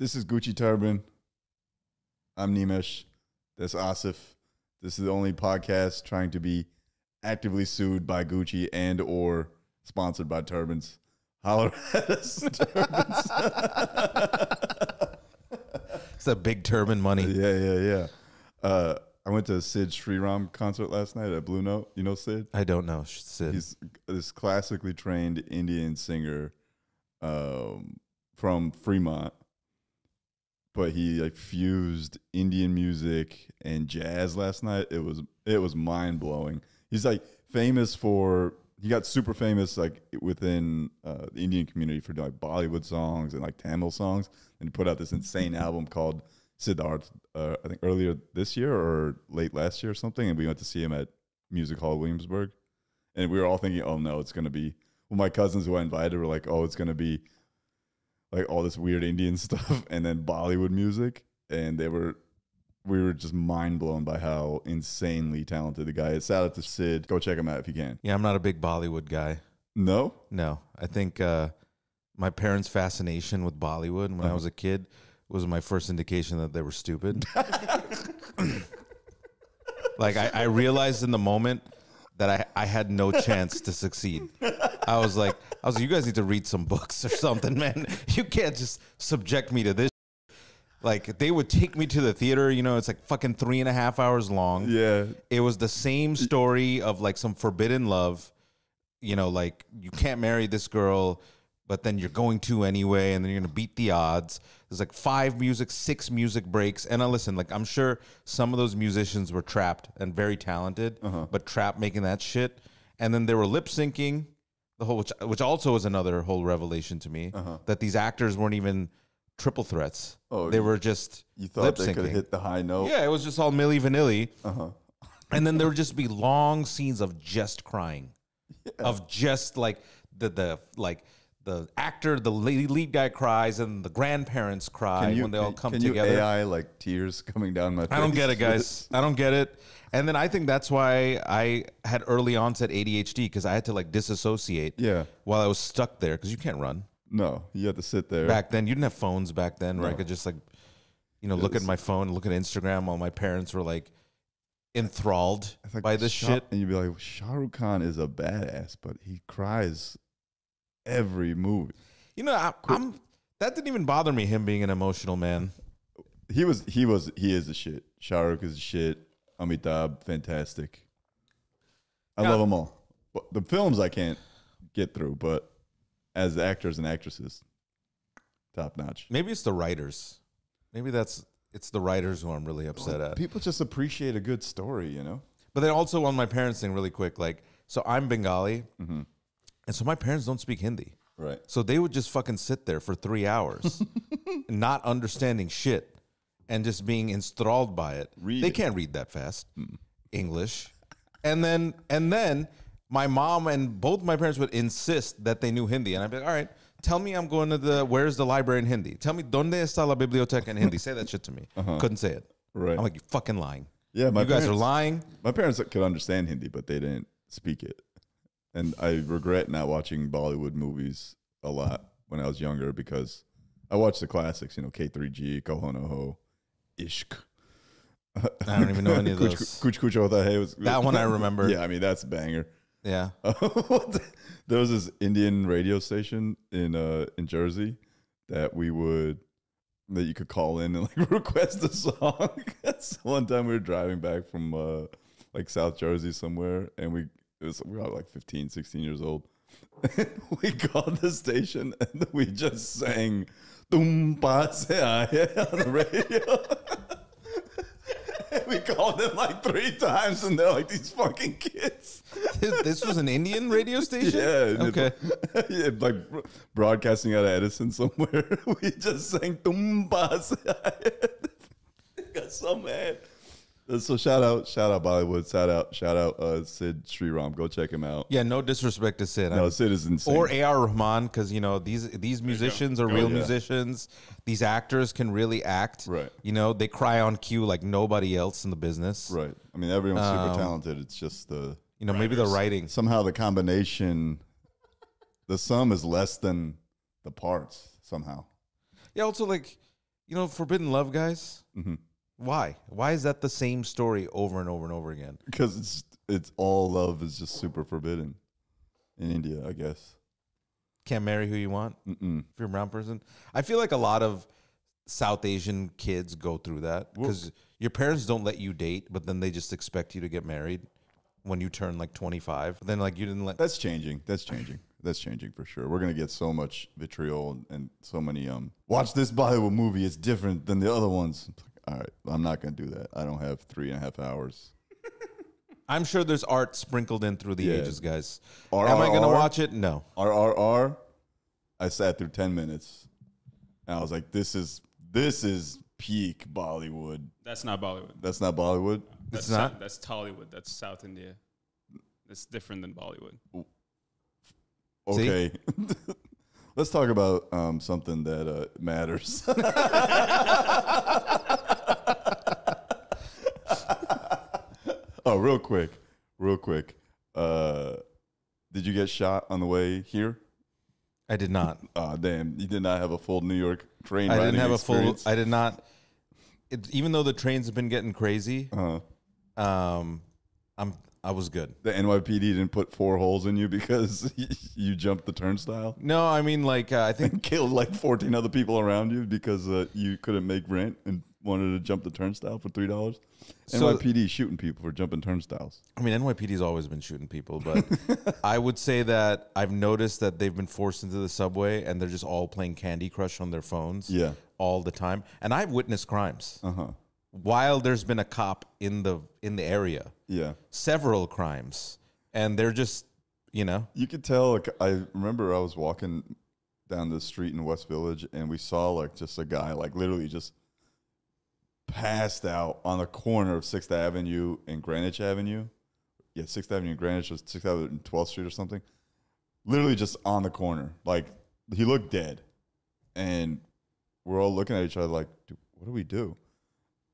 This is Gucci Turban. I'm Nimesh. That's Asif. This is the only podcast trying to be actively sued by Gucci and or sponsored by Turbans. Holler at us, Turbans. It's a big turban money. Yeah. I went to Sid Sriram concert last night at Blue Note. You know Sid? I don't know, Sid. He's this classically trained Indian singer from Fremont. But he like fused Indian music and jazz last night. It was mind blowing. He's like famous for, he got super famous like within the Indian community for like Bollywood songs and like Tamil songs. And he put out this insane album called Siddharth, I think earlier this year or late last year or something. And we went to see him at Music Hall Williamsburg. And we were all thinking, oh no, it's going to be, well, my cousins who I invited were like, oh, it's going to be like all this weird Indian stuff and then Bollywood music. And we were just mind blown by how insanely talented the guy is. Shout out to Sid. Go check him out if you can. Yeah, I'm not a big Bollywood guy. No? No. I think my parents' fascination with Bollywood when I was a kid was my first indication that they were stupid. Like I realized in the moment that I had no chance to succeed. I was like, you guys need to read some books or something, man. You can't just subject me to this. Like, they would take me to the theater, you know, it's like fucking 3.5 hours long. Yeah. It was the same story of like some forbidden love, you know, like you can't marry this girl, but then you're going to anyway, and then you're going to beat the odds. There's like 6 music breaks. And I listen, like, I'm sure some of those musicians were trapped and very talented, but trapped making that shit. And then they were lip syncing the whole, which also is another whole revelation to me, that these actors weren't even triple threats. Oh, they were just you thought lip they could syncing. hit the high note? Yeah, it was just all Milli Vanilli. And then there would just be long scenes of just crying, of just like the actor, the lead guy cries, and the grandparents cry when they all come together. Can you AI like tears coming down my face? I don't get it, guys. I don't get it. And then I think that's why I had early onset ADHD, because I had to like disassociate while I was stuck there, because you can't run. No, you had to sit there. Back then, you didn't have phones back then where I could just like, you know, look at my phone, look at Instagram while my parents were like enthralled like by this shit. And you'd be like, Shah Rukh Khan is a badass, but he cries every movie. You know, that didn't even bother me, him being an emotional man. He is the shit. Shah Rukh is the shit. Amitabh, fantastic. I love them all. The films I can't get through, but as actors and actresses, top notch. Maybe it's the writers. Maybe it's the writers who I'm really upset at. People just appreciate a good story, you know? But then also on my parents' thing really quick, like, so I'm Bengali, and so my parents don't speak Hindi. Right. So they would just fucking sit there for 3 hours, not understanding shit, and just being enthralled by it. They can't read that fast, English. And then my mom and both my parents would insist that they knew Hindi. And I'd be like, all right, tell me I'm going to where's the library in Hindi? Tell me, ¿dónde está la biblioteca in Hindi? Say that shit to me. Couldn't say it. Right. I'm like, you're fucking lying. Yeah, you guys are lying. My parents could understand Hindi, but they didn't speak it. And I regret not watching Bollywood movies a lot when I was younger, because I watched the classics, you know, K3G, Kaho Ho, Ishq. I don't even know any of those. Kuch Kuch Hota Hai was that one I remember. Yeah, I mean, that's a banger. Yeah. There was this Indian radio station in Jersey that you could call in and like request a song. So one time we were driving back from like South Jersey somewhere, and we were like 15, 16 years old. We called the station and we just sang "Tum Paas Se Aaye" on the radio. We called them like 3 times, and they're like, these fucking kids. This was an Indian radio station? Yeah. Okay. Yeah, like broadcasting out of Edison somewhere. We just sang "Tum Paas Se Aaye." They got so mad. So shout out Bollywood. Shout out Sid Sriram. Go check him out. Yeah, no disrespect to Sid. No, Sid is insane. Or A.R. Rahman, because, you know, these musicians are real musicians. These actors can really act. Right. You know, they cry on cue like nobody else in the business. Right. I mean, everyone's super talented. It's just the... You know, maybe the writing. Somehow the combination, the sum is less than the parts, somehow. Yeah, also, like, Forbidden Love, guys. Mm-hmm. Why? Why is that the same story over and over and over again? Because it's all love is just super forbidden in India, I guess. Can't marry who you want Mm-mm. if you're a brown person. I feel like a lot of South Asian kids go through that because your parents don't let you date, but then they just expect you to get married when you turn like 25. But then like you didn't let. That's changing. That's changing for sure. We're gonna get so much vitriol and so many watch this Bollywood movie. It's different than the other ones. All right, I'm not gonna do that. I don't have 3.5 hours. I'm sure there's art sprinkled in through the ages, guys. RRR, Am I gonna watch it? No. RRR. I sat through 10 minutes, and I was like, "This is peak Bollywood." That's not Bollywood. That's not Bollywood. It's not? That's Tollywood. That's South India. That's different than Bollywood. Okay. Let's talk about something that matters. Oh, real quick. Did you get shot on the way here? I did not. Oh, damn. You did not have a full New York train I riding didn't have experience? I did not. Even though the trains have been getting crazy, I was good. The NYPD didn't put 4 holes in you because you jumped the turnstile? No, I mean, like, I think Killed like 14 other people around you because you couldn't make rent and wanted to jump the turnstile for $3? So- NYPD shooting people for jumping turnstiles. NYPD's always been shooting people, but I would say that I've noticed that they've been forced into the subway and they're just all playing Candy Crush on their phones Yeah. all the time. And I've witnessed crimes Uh-huh. while there's been a cop in the area, Yeah. several crimes, and they're just, You could tell. Like, I remember I was walking down the street in West Village, and we saw like just a guy like literally just passed out on the corner of 6th Avenue and Greenwich Avenue. Yeah, 6th Avenue and Greenwich, was 6th Avenue and 12th Street or something. Literally just on the corner. Like, he looked dead. And we're all looking at each other like, dude, what do we do?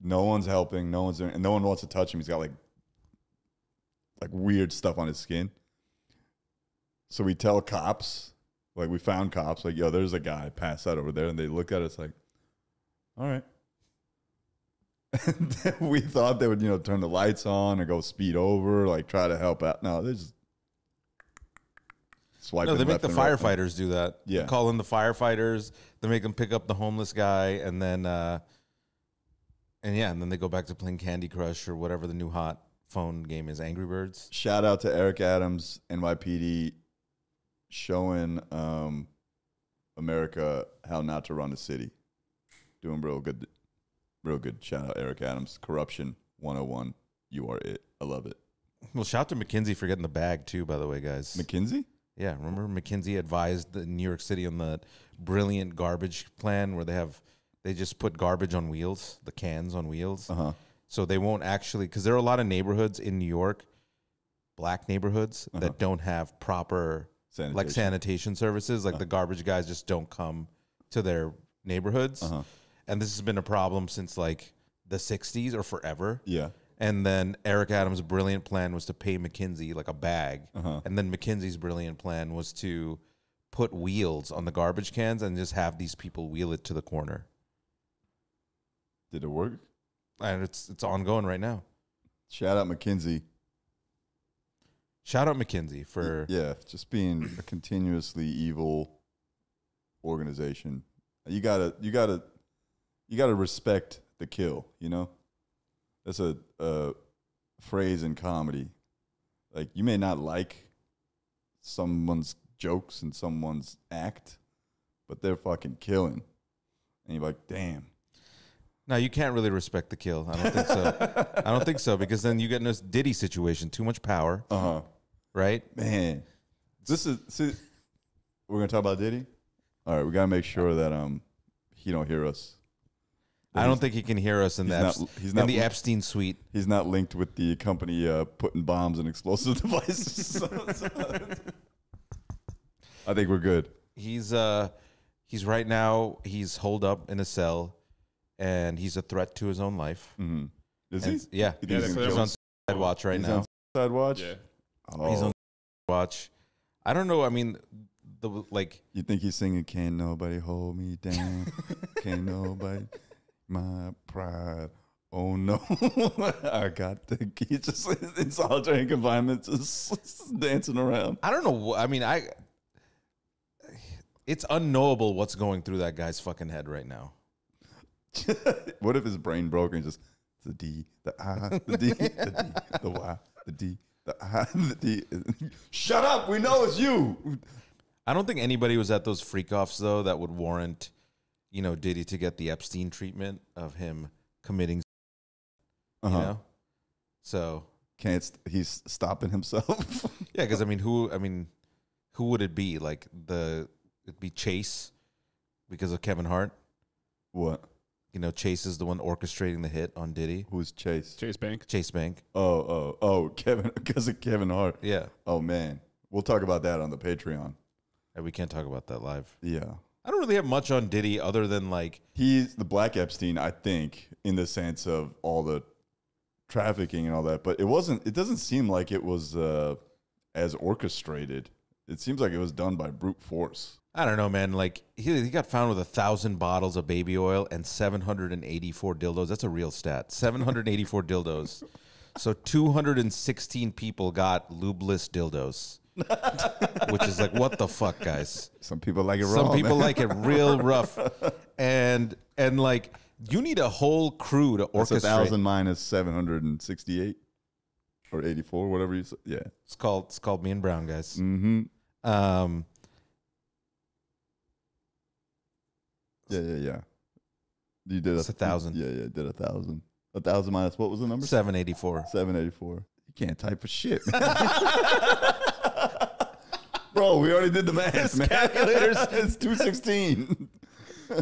No one's helping. No one's doing, and no one wants to touch him. He's got like weird stuff on his skin. So we tell cops, like we found cops, like, yo, there's a guy passed out over there. And they look at us like, all right. And then we thought they would, turn the lights on or go speed over, like try to help out. No, they just swiping. No, they make left the and right. firefighters do that. Yeah. They call in the firefighters. They make them pick up the homeless guy, and then they go back to playing Candy Crush or whatever the new hot phone game is, Angry Birds. Shout out to Eric Adams, NYPD, showing America how not to run a city. Doing real good. Shout out Eric Adams. Corruption 101. You are it. I love it. Well, shout out to McKinsey for getting the bag too, by the way, guys. McKinsey? Yeah, remember McKinsey advised the New York City on the brilliant garbage plan where they just put garbage on wheels, the cans on wheels. Uh-huh. So they won't actually, because there are a lot of neighborhoods in New York, black neighborhoods, that don't have proper sanitation services. Like the garbage guys just don't come to their neighborhoods. Uh-huh. And this has been a problem since like the 60s or forever. Yeah. And then Eric Adams' brilliant plan was to pay McKinsey like a bag. Uh-huh. And then McKinsey's brilliant plan was to put wheels on the garbage cans and just have these people wheel it to the corner. Did it work? And it's ongoing right now. Shout out McKinsey. Shout out McKinsey for just being a continuously evil organization. You gotta respect the kill, That's a phrase in comedy. Like, you may not like someone's jokes and someone's act, but they're fucking killing. And you're like, damn. No, you can't really respect the kill. I don't think so. I don't think so, because then you get in this Diddy situation, too much power. Uh-huh. Right? Man. We're gonna talk about Diddy? All right, we gotta make sure that he don't hear us. I don't think he can hear us in the Epstein suite. He's not linked with the company putting bombs and explosive devices. I think we're good. He's right now, he's holed up in a cell, and he's a threat to his own life. Mm-hmm. Is he? Yeah. You think they're He's on suicide watch right he's now. on suicide watch? Yeah. Oh. He's on watch. I don't know. I mean, You think he's singing "Can't Nobody Hold Me Down"? Can't nobody. my pride. Oh no, I got the. He's just in solitary confinement, just dancing around. I don't know. I mean, it's unknowable what's going through that guy's fucking head right now. What if his brain broke and just the D, the I, the D, the D, the Y, the D, the I, the D. Shut up! We know it's you. I don't think anybody was at those freak offs though that would warrant, Diddy to get the Epstein treatment of him committing. You know, so He's stopping himself. yeah, because who would it be? Like it'd be Chase because of Kevin Hart. What? Chase is the one orchestrating the hit on Diddy. Who's Chase? Chase Bank. Chase Bank. Oh, Kevin, because of Kevin Hart. Yeah. Oh man, we'll talk about that on the Patreon. We can't talk about that live. Yeah. I don't really have much on Diddy other than like he's the Black Epstein, I think, in the sense of all the trafficking and all that, but it doesn't seem like it was as orchestrated. It seems like it was done by brute force. I don't know, man. Like he got found with 1,000 bottles of baby oil and 784 dildos. That's a real stat. 784 dildos. So 216 people got lubeless dildos. Which is like, what the fuck, guys? Some people like it raw. Some people man. like it real rough. And like you need a whole crew to orchestrate. That's 1,000 minus 768 or 84, whatever you say. Yeah. It's called Me and Brown, guys. Mm-hmm. Yeah. You did It's 1,000. Yeah, did 1,000. 1,000 minus what was the number? 784. 784. You can't type for shit. Bro, we already did the math, man. Calculators. It's 216.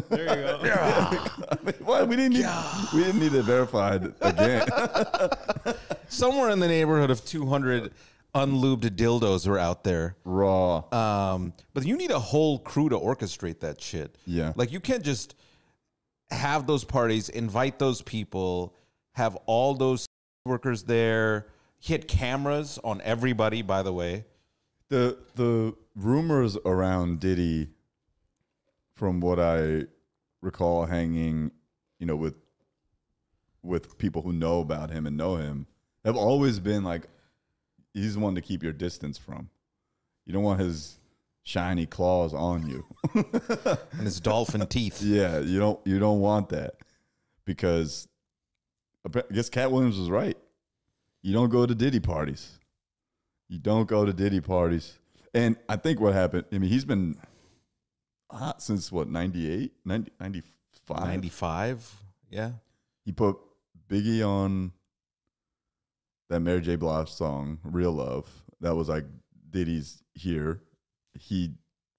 There you go. I mean, what? We didn't need it verified again. Somewhere in the neighborhood of 200 unlubed dildos were out there. Raw. But you need a whole crew to orchestrate that shit. Yeah. Like you can't just have those parties, invite those people, have all those workers there. He had cameras on everybody, by the way. The rumors around Diddy, from what I recall, hanging, with people who know about him and know him, have always been like, he's the one to keep your distance from. You don't want his shiny claws on you. And his dolphin teeth. Yeah, you don't want that, because I guess Cat Williams was right. You don't go to Diddy parties. You don't go to Diddy parties. And I think what happened, he's been hot since what, 98, 95? 95, yeah. He put Biggie on that Mary J. Blige song, Real Love. That was like Diddy's here. He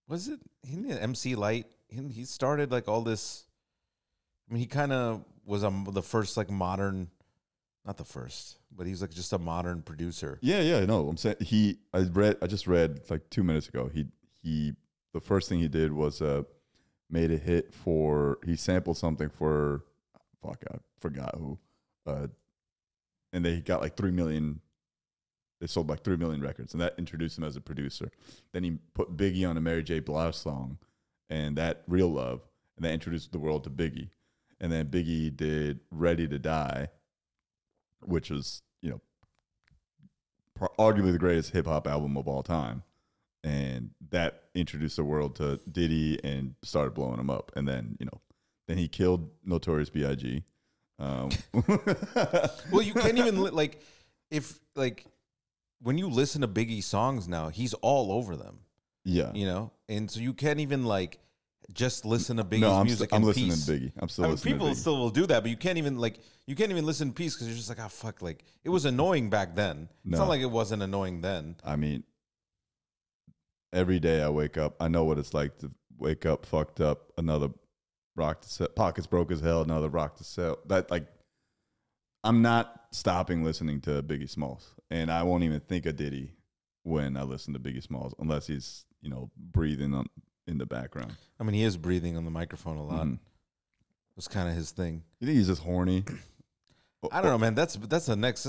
Was it MC Light? He started like all this. He kind of was the first like modern, not the first, but he's like just a modern producer. Yeah, no. I'm saying I just read like 2 minutes ago. He the first thing he did was made a hit he sampled something for I forgot who. And they got like 3 million. They sold like 3 million records, and that introduced him as a producer. Then he put Biggie on a Mary J. Blige song, and that Real Love, and that introduced the world to Biggie. And then Biggie did Ready to Die, which was, arguably the greatest hip hop album of all time. And that introduced the world to Diddy and started blowing him up. And then, then he killed Notorious B.I.G. Well, you can't even when you listen to Biggie songs now, he's all over them. Yeah. And so you can't even just listen to Biggie's music. I'm in listening peace. to Biggie. I'm still listening people to Biggie. still will do that, but you can't even listen in peace because you're just like, oh fuck, like it was annoying back then. No. It's not like it wasn't annoying then. I mean, every day I wake up, I know what it's like to wake up fucked up, another rock to sell, pockets broke as hell, another rock to sell. I'm not stopping listening to Biggie Smalls, and I won't even think of Diddy when I listen to Biggie Smalls unless he's, breathing in the background. He is breathing on the microphone a lot. Mhm. It's kind of his thing. You think he's just horny? I don't know, man. That's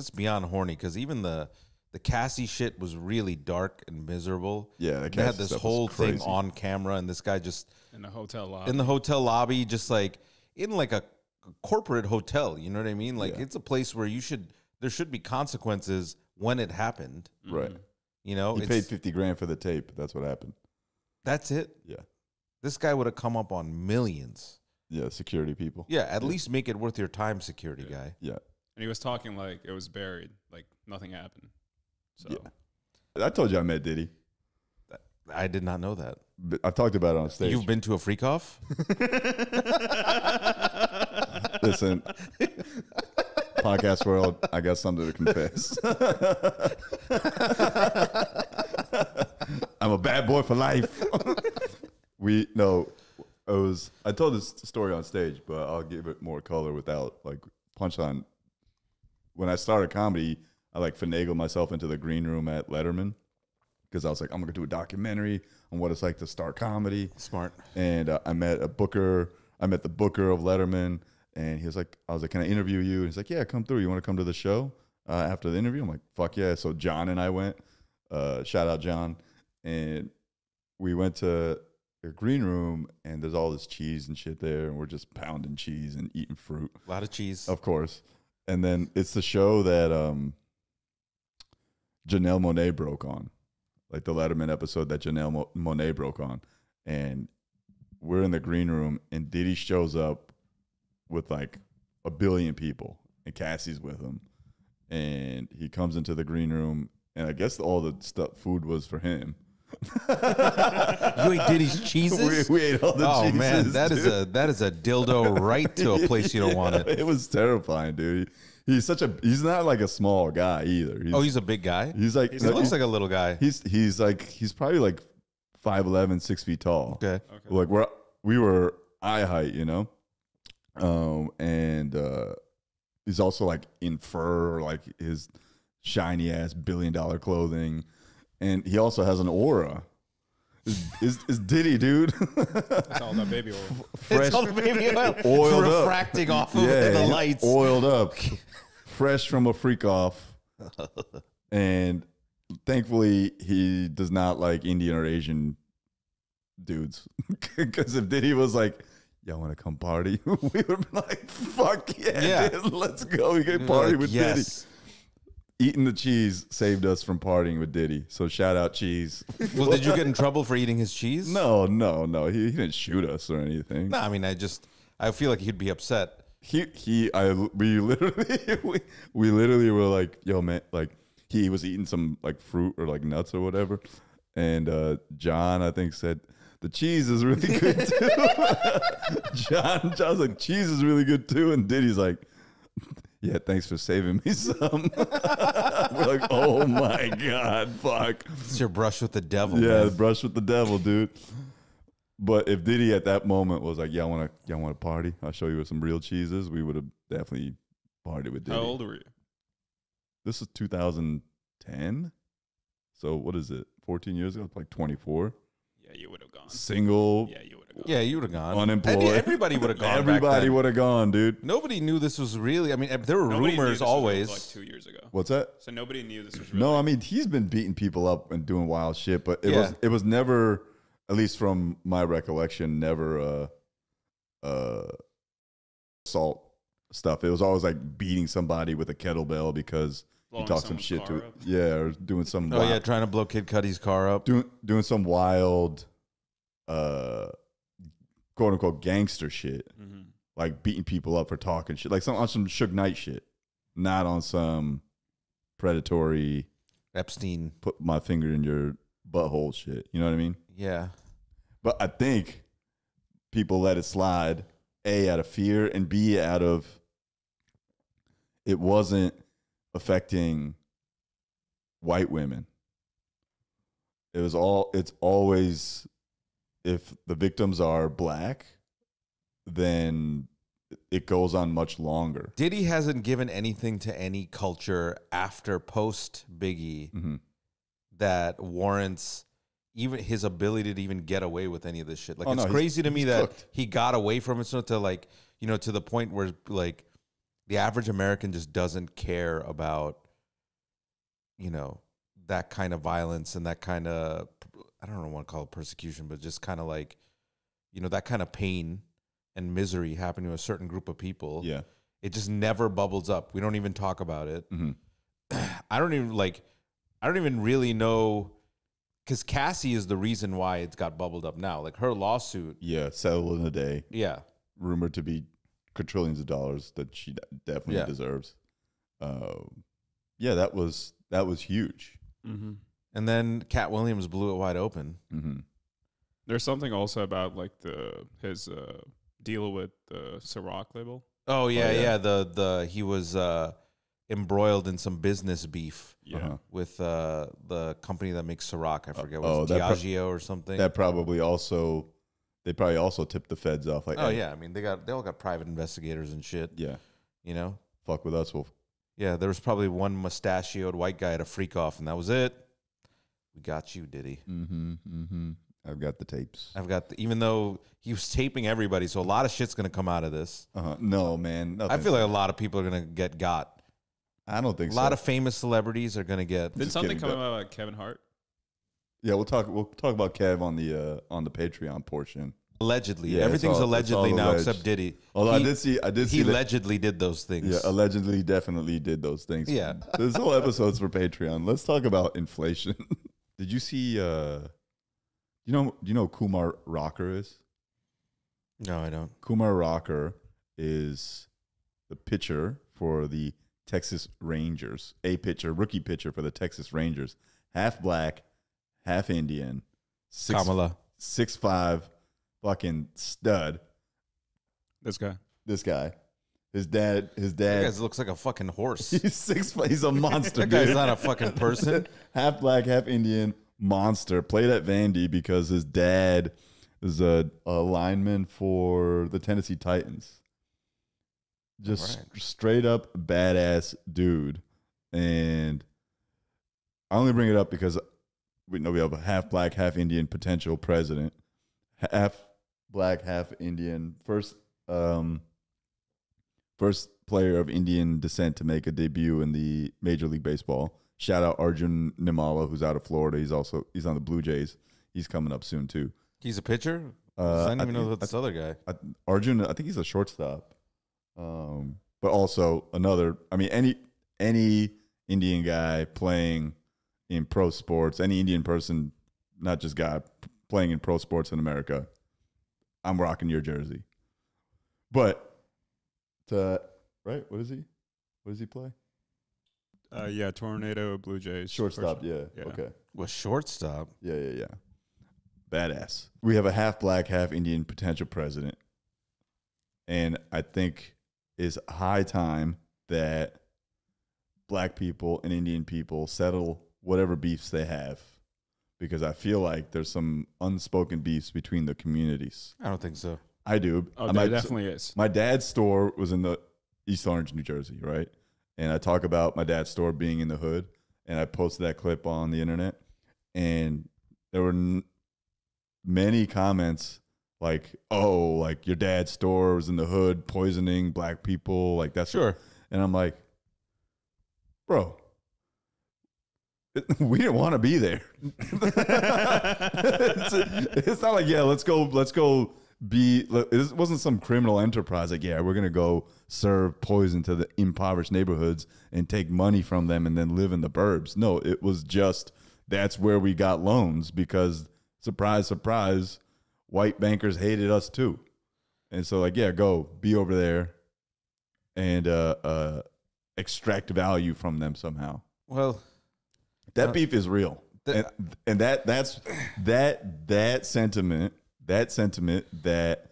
beyond horny because even the Cassie shit was really dark and miserable. Yeah, they had this whole thing on camera, and this guy just In the hotel lobby. in the hotel lobby, just like in like a corporate hotel. You know what I mean? Like Yeah. it's a place where there should be consequences when it happened. Right. You know, He paid 50 grand for the tape. That's what happened. that's it. Yeah. This guy would have come up on millions. Yeah. Security people. Yeah, at least make it worth your time, security guy. Yeah. And he was talking like it was buried, like nothing happened. So Yeah. I told you I met Diddy. I did not know that. But I've talked about it on stage. You've been to a freak off? Listen, podcast world, I got something to confess. I'm a bad boy for life. I told this story on stage, but I'll give it more color without like punchline. When I started comedy, I like finagled myself into the green room at Letterman because I was like, I'm gonna do a documentary on what it's like to start comedy. Smart. And I met the booker of Letterman, and he was like, I was like, can I interview you? And he's like, yeah, come through. You want to come to the show after the interview? I'm like, fuck yeah. So John and I went. Shout out John, and we went to the green room, and there's all this cheese and shit there, and we're just pounding cheese and eating fruit, A lot of cheese. of course. And then it's the show that Janelle Monáe broke on, like the Letterman episode that Janelle Monáe broke on. And we're in the green room, and Diddy shows up with like 1 billion people, and Cassie's with him. And he comes into the green room, and I guess all the food was for him. You ate Diddy's cheeses? We ate all the Oh cheeses. man, that is dude. that is a dildo right to a place you don't want it. It was terrifying, dude. He's not like a small guy either. He's a big guy. He's like He looks like a little guy. he's probably like 5'11", 6 feet tall. Okay. Like we were eye height, you know. And he's also like in fur, like his shiny ass $1 billion clothing, and he also has an aura. Is Diddy, dude? it's all that baby oil. Fresh, It's all the baby oil oiled up. refracting off of the lights. oiled up, fresh from a freak off, and thankfully he does not like Indian or Asian dudes. Because if Diddy was like, y'all want to come party? We would have been like, fuck yeah, dude, let's go. We can party with Diddy. Eating the cheese saved us from partying with Diddy. So shout out Cheese. Well, did you get in trouble for eating his cheese? No. He didn't shoot us or anything. No, I mean, I feel like he'd be upset. We literally were like, yo man, like he was eating some like fruit or like nuts or whatever. And John, I think, said, the cheese is really good too. John's like, cheese is really good too. And Diddy's like, yeah, thanks for saving me some. We're like, oh my God, fuck. It's your brush with the devil. Yeah, man. brush with the devil, dude. But if Diddy at that moment was like, y'all want to party? I'll show you some real cheeses. We would have definitely partied with Diddy. How old were you? This is 2010. So what is it? 14 years ago? It's like 24. Yeah, you would have gone. Single. Yeah, you would have gone. Yeah, you would have gone. Unemployed. Everybody would have gone. Everybody would have gone, dude. Nobody knew this was really. I mean, there were Nobody knew rumors this was always. like 2 years ago. What's that? So nobody knew this was real. No, I mean he's been beating people up and doing wild shit, but Yeah. it was never, at least from my recollection, never assault stuff. It was always like beating somebody with a kettlebell because Blowing he talked some someone's shit to car it. up. Yeah, or doing some Oh wild, yeah, trying to blow Kid Cudi's car up. doing some wild quote unquote gangster shit. Mm-hmm. Like beating people up for talking shit. Like on some Suge Knight shit. Not on some predatory Epstein. put my finger in your butthole shit. You know what I mean? Yeah. But I think people let it slide, A, out of fear, and B, out of it wasn't affecting white women. It's always, if the victims are black, then it goes on much longer. Diddy hasn't given anything to any culture after post Biggie Mm-hmm. that warrants even his ability to even get away with any of this shit. Like, Oh, it's no, crazy to me he's that cooked. he got away from it, so to like, you know, to the point where like the average American just doesn't care about, you know, that kind of violence and that kind of, I don't want to call it persecution, but just kind of like, you know, that kind of pain and misery happen to a certain group of people, Yeah. it just never bubbles up. We don't even talk about it. Mhm. I don't even really know, because Cassie is the reason why it's got bubbled up now. Like her lawsuit. Yeah. Settle in a day. Yeah. Rumored to be quadrillions of dollars that she definitely Yeah. deserves. Yeah, that was huge. Mm-hmm. And then Cat Williams blew it wide open. Mm-hmm. There's something also about like his deal with the Ciroc label. Oh yeah, yeah. yeah. He was embroiled in some business beef Yeah. Uh-huh. with the company that makes Ciroc. I forget oh, was that pro- Diageo or something. That probably also, they probably also tipped the feds off. Like, Oh hey, yeah, I mean they all got private investigators and shit. yeah, You know. fuck with us, Wolf. Yeah, there was probably one mustachioed white guy at a freak off, and that was it. We got you, Diddy. Mm-hmm. Mm-hmm. I've got the tapes. I've got even though he was taping everybody, so a lot of shit's gonna come out of this. No, man. I nothing. feel like a lot of people are gonna get got. I don't think A so. lot of famous celebrities are gonna get. Did Just something kidding, come but- about Kevin Hart? Yeah, we'll talk about Kev on the Patreon portion. Allegedly, Yeah, everything's it's all allegedly now alleged. except Diddy. Although He- I did see He that. allegedly did those things. Yeah, allegedly, definitely did those things. Yeah. This whole episode's for Patreon. Let's talk about inflation. Did you see? Do you know who Kumar Rocker is? No, I don't. Kumar Rocker is the pitcher for the Texas Rangers. Rookie pitcher for the Texas Rangers. Half black, half Indian. Kamala. 6'5", fucking stud. This guy. This guy. His dad. That guy looks like a fucking horse. He's 6'5". He's a monster. That guy's dude. not a fucking person. Half black, half Indian, monster. Played at Vandy because his dad is a lineman for the Tennessee Titans. Just Alright. straight up badass dude. And I only bring it up because we know we have a half black, half Indian potential president. Half black, half Indian. First player of Indian descent to make a debut in the Major League Baseball. Shout out Arjun Nimala, who's out of Florida. He's on the Blue Jays. He's coming up soon too. He's a pitcher. I didn't even know think- about this other guy. Arjun, I think he's a shortstop. But also another. I mean, any Indian guy playing in pro sports, any Indian person, not just guy playing in pro sports in America, I'm rocking your jersey. But right, what is he? What does he play? Yeah, Tornado Blue Jays. Shortstop. Yeah. Yeah. Okay. Was shortstop. Yeah. Badass. We have a half black, half Indian potential president. And I think it's high time that black people and Indian people settle whatever beefs they have. Because I feel like there's some unspoken beefs between the communities. I don't think so. I do. Oh, there definitely is. My dad's store was in the East Orange, New Jersey, right? And I talk about my dad's store being in the hood, and I posted that clip on the internet, and there were many comments like, "Oh, like your dad's store was in the hood, poisoning black people, like that's Sure. And I'm like, bro, we didn't want to be there. It's not like, yeah, let's go be. It wasn't some criminal enterprise. Like, yeah, we're gonna go serve poison to the impoverished neighborhoods and take money from them and then live in the burbs. No, it was just that's where we got loans because surprise, surprise, white bankers hated us too. And so, like, yeah, go be over there and extract value from them somehow. Well, That beef is real, and that's that sentiment that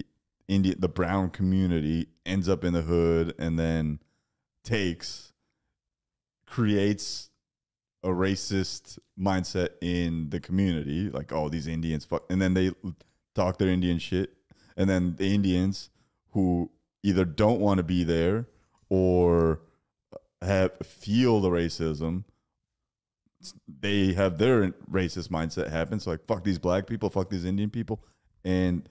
the brown community ends up in the hood and then creates a racist mindset in the community, like, oh, these Indians fuck, and then they talk their Indian shit, and then the Indians who either don't want to be there or feel the racism, they have their racist mindset happen. So like, fuck these black people, fuck these Indian people. And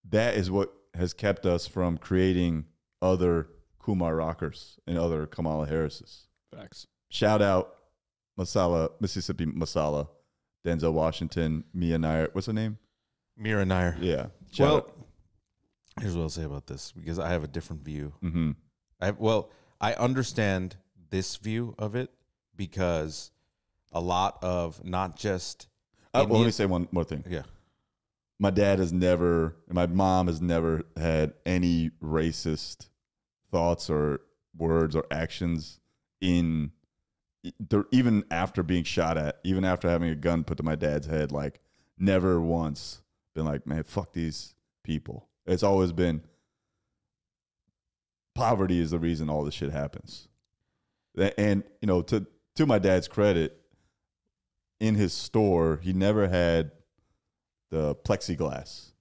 that is what has kept us from creating other Kumar Rockers and other Kamala Harrises. Facts. Shout out Masala, Mississippi Masala, Denzel Washington, Mia Nair. What's her name? Mira Nair. Yeah. Well, here's what I'll say about this because I have a different view. Mm-hmm. I understand this view of it because a lot of not just Well, let me say one more thing. yeah. My mom has never had any racist thoughts or words or actions even after being shot at, even after having a gun put to my dad's head, like never once been like, man, fuck these people. It's always been poverty is the reason all this shit happens. And, to my dad's credit, in his store, he never had the plexiglass.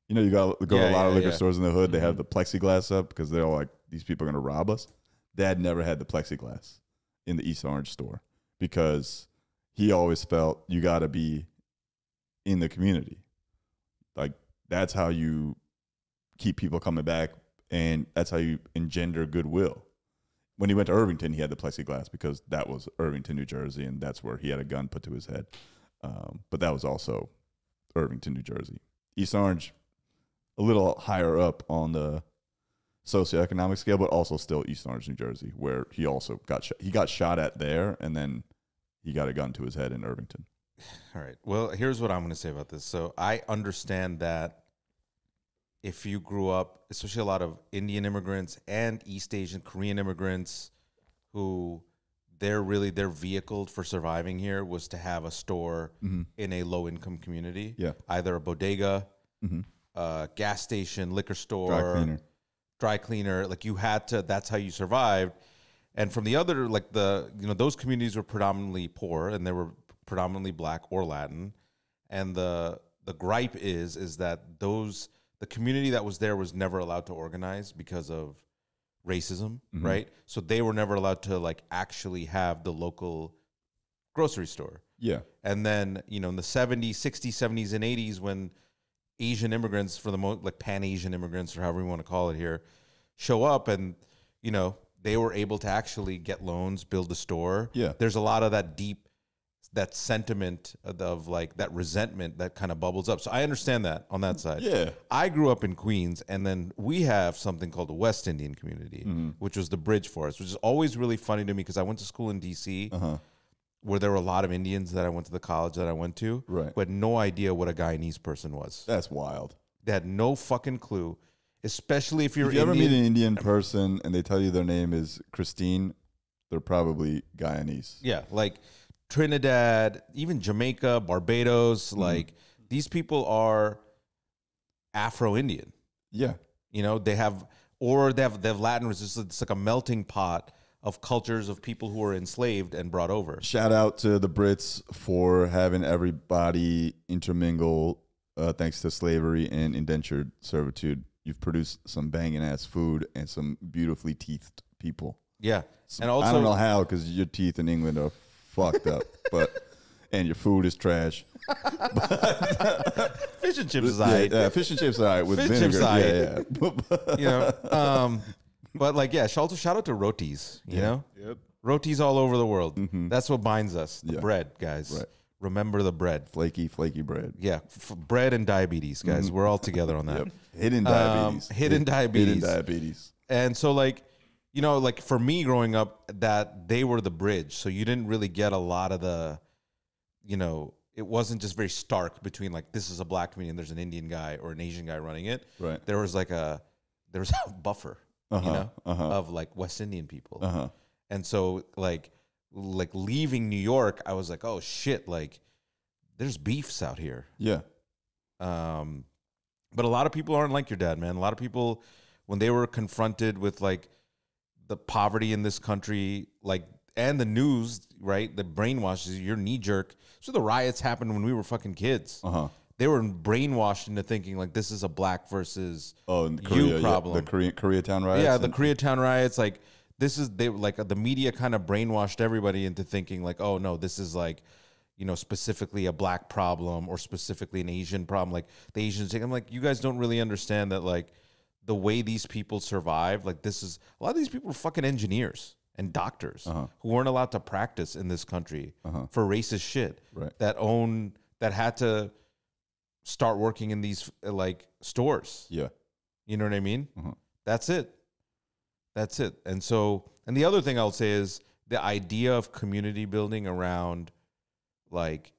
You go to a lot of liquor stores in the hood, they have the plexiglass up because they're all like, these people are going to rob us. Dad never had the plexiglass in the East Orange store because he always felt you got to be in the community. Like, that's how you keep people coming back, and that's how you engender goodwill. When he went to Irvington, he had the plexiglass because that was Irvington, New Jersey, and that's where he had a gun put to his head. But that was also Irvington, New Jersey. East Orange, a little higher up on the socioeconomic scale, but also still East Orange, New Jersey, where he also got shot. He got shot at there, and then he got a gun to his head in Irvington. All right. Well, here's what I'm going to say about this. So I understand that if you grew up, especially a lot of Indian immigrants and East Asian, Korean immigrants who their vehicle for surviving here was to have a store in a low income community. Yeah. Either a bodega, gas station, liquor store, dry cleaner. Like you had to, that's how you survived. And from the other, like those communities were predominantly poor and they were predominantly Black or Latin. And the gripe is that the community that was there was never allowed to organize because of racism, right? So they were never allowed to like actually have the local grocery store. Yeah. And then, in the 70s, 60s, 70s, and 80s, when Asian immigrants, for the most, like Pan-Asian immigrants or however you want to call it here, show up and, they were able to actually get loans, build a store. Yeah. There's a lot of that sentiment of like that resentment that kind of bubbles up. So I understand that on that side. Yeah. I grew up in Queens, and then we have something called the West Indian community, which was the bridge for us, which is always really funny to me because I went to school in D.C. Where there were a lot of Indians that I went to the college that I went to, right, who had no idea what a Guyanese person was. That's wild. They had no fucking clue, especially if you're If you Indian. ever meet an Indian person and they tell you their name is Christine, they're probably Guyanese. Yeah, like Trinidad, even Jamaica, Barbados, like these people are Afro-Indian. Yeah. They have Latin resistance. It's like a melting pot of cultures of people who were enslaved and brought over. Shout out to the Brits for having everybody intermingle thanks to slavery and indentured servitude. You've produced some banging ass food and some beautifully teethed people. Yeah. And also, I don't know how, because your teeth in England are fucked up, and your food is trash. Fish and chips is all right. Yeah, fish and chips are all right with Fish vinegar. chips Yeah. But like, yeah, shout out to rotis, you know? Yep. Rotis all over the world. That's what binds us. The Yeah. bread, guys. Right. Remember the bread. Flaky bread. Yeah. Bread and diabetes, guys. We're all together on that. Yep. Hidden diabetes. Hidden diabetes. Hidden diabetes. And so like, like for me growing up, that they were the bridge. So you didn't really get a lot of the, it wasn't just very stark between like, this is a Black community and there's an Indian guy or an Asian guy running it. Right. There was a buffer, of like West Indian people. And so like leaving New York, I was like, oh shit, like there's beefs out here. Yeah. But a lot of people aren't like your dad, man. A lot of people, when they were confronted with like the poverty in this country, like, and the news, right? The brainwashes, your knee jerk. So the riots happened when we were fucking kids. They were brainwashed into thinking like this is a Black versus in Korea, problem. The Koreatown riots. Yeah, the Koreatown riots. Like the media kind of brainwashed everybody into thinking like, oh no, this is like, specifically a Black problem or specifically an Asian problem. Like the Asians, I'm like, you guys don't really understand that like the way these people survive. Like a lot of these people are fucking engineers and doctors who weren't allowed to practice in this country for racist shit. Right. That had to start working in these like stores. Yeah. You know what I mean? Uh-huh. That's it. That's it. And so, and the other thing I'll say is the idea of community building around like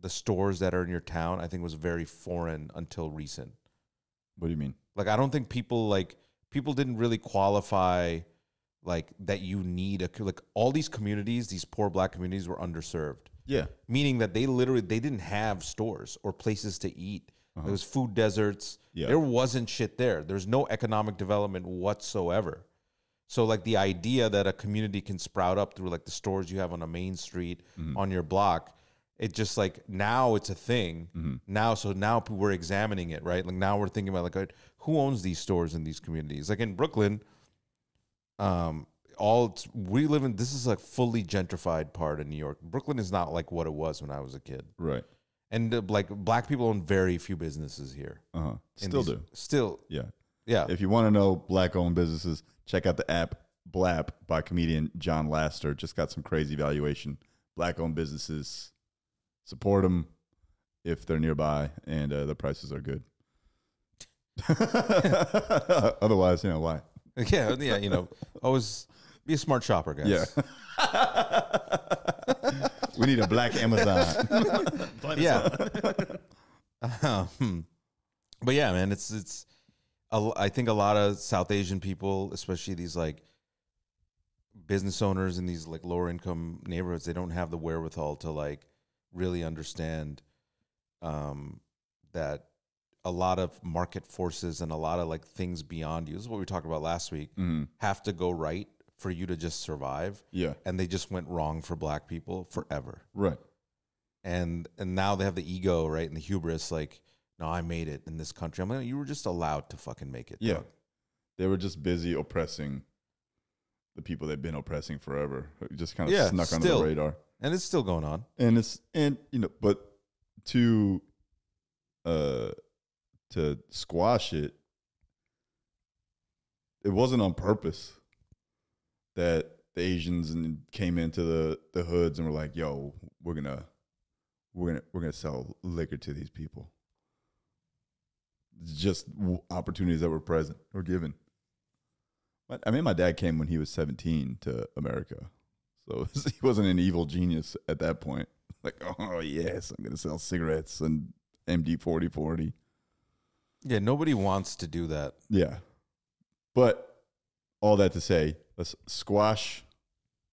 the stores that are in your town, I think was very foreign until recent. What do you mean? Like, I don't think people didn't really qualify like that you need like all these communities, these poor black communities were underserved. Yeah. Meaning that they didn't have stores or places to eat. Uh-huh. It was food deserts. Yeah. There wasn't shit there. There's no economic development whatsoever. So like the idea that a community can sprout up through like the stores you have on a main street on your block, it just like now it's a thing. Now we're examining it, right? Like now we're thinking about like who owns these stores in these communities? Like in Brooklyn, we live in, this is a fully gentrified part of New York. Brooklyn is not like what it was when I was a kid. Right. And like black people own very few businesses here. Uh-huh. Still do. Still. Yeah. Yeah. If you want to know black-owned businesses, check out the app Blap by comedian John Laster. Just got some crazy valuation. Black-owned businesses, support them if they're nearby, and the prices are good. Otherwise, why? Yeah. Yeah. Always be a smart shopper, guys. Yeah. We need a black Amazon. Yeah. But yeah, man, I think a lot of South Asian people, especially these like business owners in these like lower income neighborhoods, they don't have the wherewithal to like really understand that a lot of market forces and a lot of like things beyond you, this is what we talked about last week, have to go right for you to just survive. Yeah. And they just went wrong for black people forever. Right. And now they have the ego, right? And the hubris, like, no, I made it in this country. I'm like, you were just allowed to fucking make it. Yeah. Dog. They were just busy oppressing the people they've been oppressing forever. It just kind of snuck under the radar. And it's still going on. But to squash it, it wasn't on purpose that the Asians came into the hoods and were like, "Yo, we're gonna sell liquor to these people." It's just opportunities that were present or given. I mean, my dad came when he was 17 to America, so he wasn't an evil genius at that point. Like, oh yes, I'm gonna sell cigarettes and MD 4040. Yeah, nobody wants to do that. Yeah, but all that to say, let's squash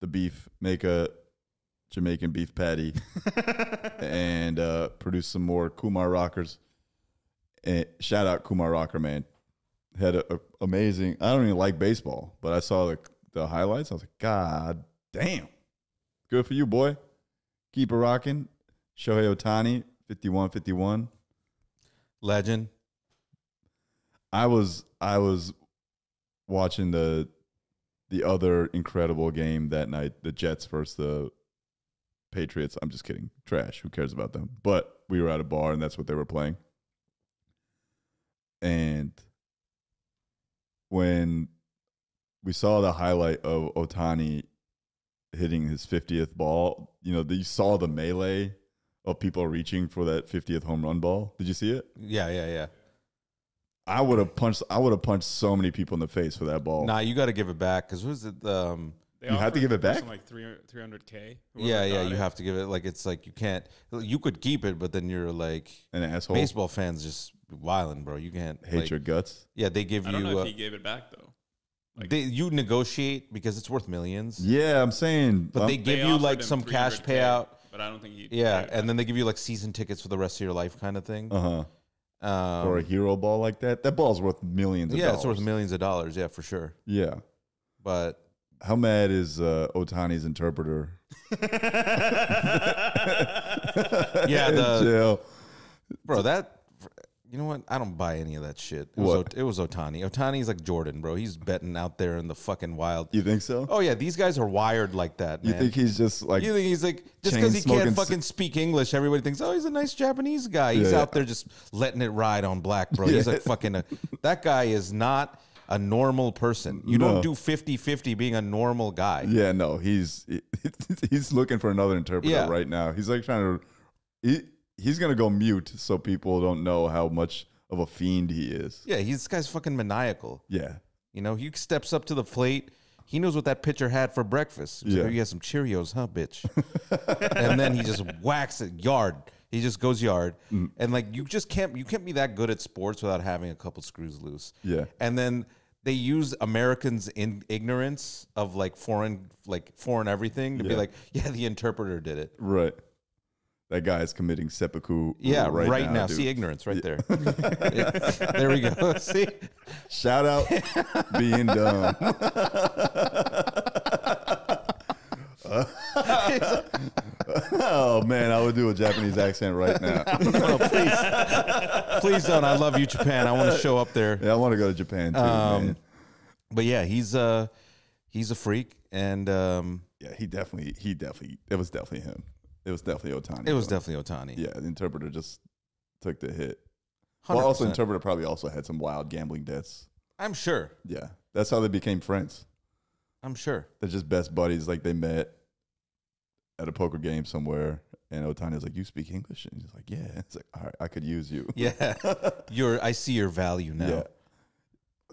the beef, make a Jamaican beef patty, and produce some more Kumar Rockers. And shout out Kumar Rocker, man. Had a amazing. I don't even like baseball, but I saw the highlights. I was like, God damn, good for you, boy. Keep it rocking. Shohei Ohtani, 51-51. Legend. I was watching the other incredible game that night, the Jets versus the Patriots. I'm just kidding. Trash. Who cares about them? But we were at a bar, and that's what they were playing. And when we saw the highlight of Ohtani hitting his 50th ball, you saw the melee of people reaching for that 50th home run ball. Did you see it? Yeah. I would have punched so many people in the face for that ball. Nah, you got to give it back because who's it? You have to give it back? Like $300K. Yeah, you have to give it. Like it's like you can't. You could keep it, but then you're like an asshole. Baseball fans just wilding, bro. You can't hate your guts. Yeah, they give you. I don't know if he gave it back though. Like, you negotiate because it's worth millions. Yeah, I'm saying, but they give you like some cash payout. But I don't think he. Yeah, and then they give you like season tickets for the rest of your life, kind of thing. Or a hero ball like that. That ball's worth millions of dollars. Yeah, it's worth millions of dollars. Yeah, for sure. Yeah. But how mad is Ohtani's interpreter? Yeah, jail. Bro, you know what? I don't buy any of that shit. It was Ohtani. Ohtani's like Jordan, bro. He's betting out there in the fucking wild. You think so? Oh yeah, these guys are wired like that, man. You think he's just like? You think he's like just because he can't fucking speak English, everybody thinks, oh, he's a nice Japanese guy. He's out there just letting it ride on black, bro. He's like fucking. That guy is not a normal person. You don't do 50-50 being a normal guy. Yeah, no, he's looking for another interpreter right now. He's like trying to. he's gonna go mute so people don't know how much of a fiend he is. Yeah, this guy's fucking maniacal. Yeah. You know, he steps up to the plate. He knows what that pitcher had for breakfast. He's like, Yeah. oh, you had some Cheerios, huh, bitch? And then he just whacks it yard. He just goes yard. And like you can't be that good at sports without having a couple screws loose. Yeah. And then they use Americans' ignorance of like foreign everything to be Yeah. like, yeah, the interpreter did it. Right. That guy is committing seppuku. Yeah, right now. dude. See ignorance right there. There we go. See? Shout out being dumb. Oh man, I would do a Japanese accent right now. No, please don't. I love you, Japan. I want to show up there. Yeah, I want to go to Japan too, man. But yeah, he's a freak, and Yeah, he definitely. It was definitely him. It was definitely Otani. it was definitely Otani. Yeah, the interpreter just took the hit. Well, also, 100%. interpreter probably also had some wild gambling debts. I'm sure. Yeah, that's how they became friends. I'm sure. They're just best buddies. Like they met at a poker game somewhere, and Otani's like, "You speak English?" And he's like, "Yeah." It's like, "All right, I could use you." Yeah, I see your value now. Yeah.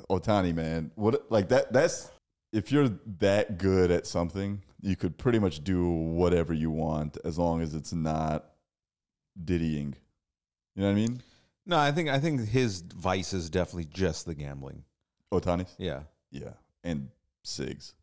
Otani, man, what like that? That's if you're that good at something, you could pretty much do whatever you want as long as it's not diddying. You know what I mean? No, I think his vice is definitely just the gambling. Otani's, Yeah. yeah, and cigs.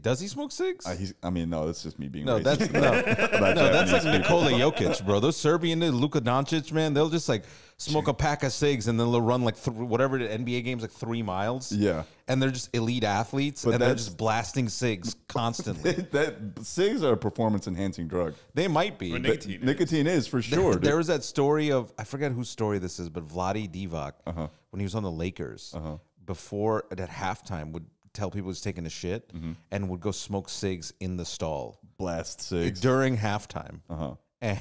Does he smoke cigs? I mean, no, that's just me being No, racist. that's no, about no, that's like Japanese people. Nikola Jokic, bro. Those Serbian Luka Doncic, man, they'll just like smoke a pack of cigs and then they'll run like whatever the NBA games, like 3 miles. Yeah, And they're just elite athletes, But and they're that's- just blasting cigs constantly. that cigs are a performance enhancing drug. They might be. Or But Nicotine is for sure. there dude. was that story of, I forget whose story this is, but Vlade Divac, Uh-huh. when he was on the Lakers, before at halftime would tell people he's taking a shit and would go smoke cigs in the stall Blast cigs. during halftime. Uh-huh.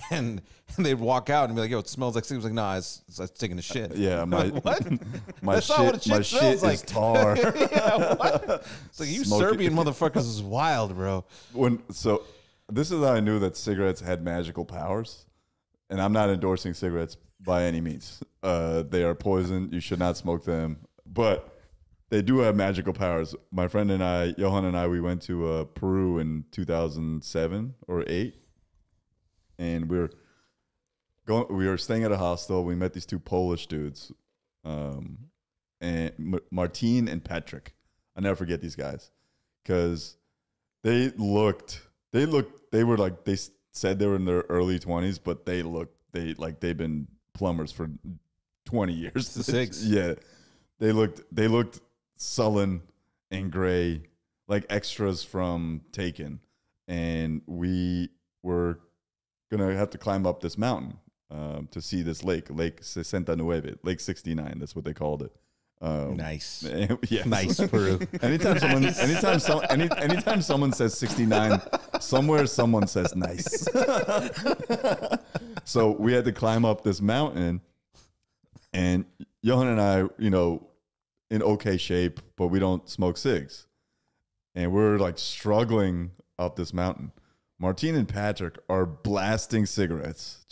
And they'd walk out and be like, "Yo, it smells like cigs." Like, nah, it's taking a shit. Yeah, my What? my That's shit, not what my shit shit smells is like. tar. Yeah, what? It's like, you Smoke it. Serbian motherfuckers is wild, bro. So this is how I knew that cigarettes had magical powers, and I'm not endorsing cigarettes by any means. They are poison. You should not smoke them, but they do have magical powers. My friend and I, Johan and I, we went to Peru in 2007 or 8, and we were staying at a hostel. We met these 2 Polish dudes, and Martin and Patrick. I never forget these guys because they were like, they said they were in their early 20s, but they've been plumbers for 20 years. The cigs. Yeah. They looked sullen and gray, like extras from Taken. And we were gonna have to climb up this mountain to see this lake, Lake 69, Lake 69. That's what they called it. Nice. Yes. Nice, Peru. Anytime someone says 69, somewhere someone says nice. So we had to climb up this mountain, and Johan and I, in okay shape, but we don't smoke cigs. And we're like struggling up this mountain. Martine and Patrick are blasting cigarettes,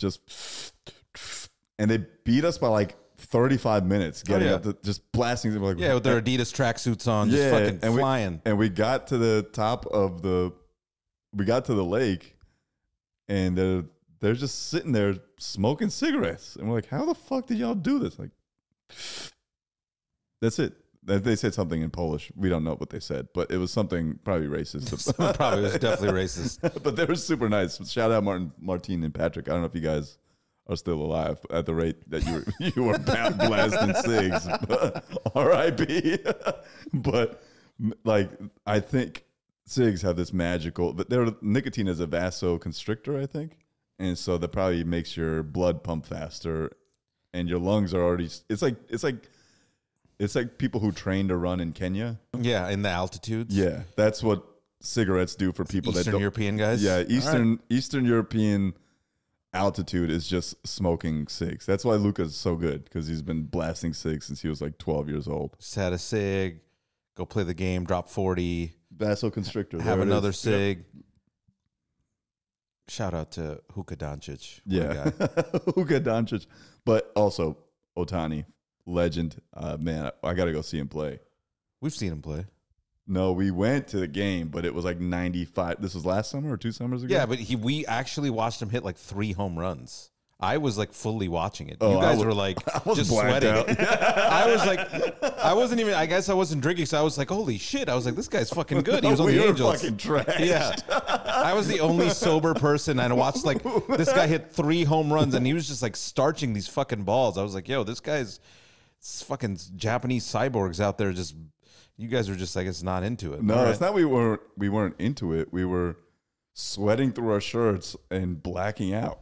and they beat us by like 35 minutes getting yeah. up to just blasting them like Yeah, with their Adidas tracksuits on, just fucking and flying. we got to the top of the lake, and they're just sitting there smoking cigarettes, and we're like, how the fuck did y'all do this? Like, that's it. They said something in Polish. We don't know what they said, but it was something probably racist. Probably was definitely racist. But they were super nice. Shout out Martine and Patrick. I don't know if you guys are still alive at the rate that you were blasting cigs. R.I.P. But like, I think cigs have this magical. But nicotine is a vasoconstrictor, I think, and so that probably makes your blood pump faster, and your lungs are already. It's like people who train to run in Kenya. Yeah, in the altitudes. Yeah, that's what cigarettes do for people that Eastern don't. European guys. Yeah, All right. Eastern European altitude is just smoking cigs. That's why Luca's so good, because he's been blasting cigs since he was like 12 years old. Just had a cig, go play the game, drop 40, Vasoconstrictor. have there it another is. cig. Shout out to Luka Doncic. What a Yeah, guy. Luka Doncic, but also Otani, legend. Man, I got to go see him play. We've seen him play. No, we went to the game, but it was like 95. This was last summer or 2 summers ago. Yeah, but we actually watched him hit like 3 home runs. I was like fully watching it. Oh, You guys were like was just blacked sweating. out. I was like, I wasn't even. I guess I wasn't drinking, so I was like, holy shit! I was like, this guy's fucking good. He was on we the were Angels. fucking trash. Yeah, I was the only sober person, and I watched like this guy hit 3 home runs, and he was just like starching these fucking balls. I was like, yo, this guy's fucking Japanese cyborgs out there. Just you guys were just, I guess, not into it. No, All it's right. not. We weren't into it. We were sweating through our shirts and blacking out.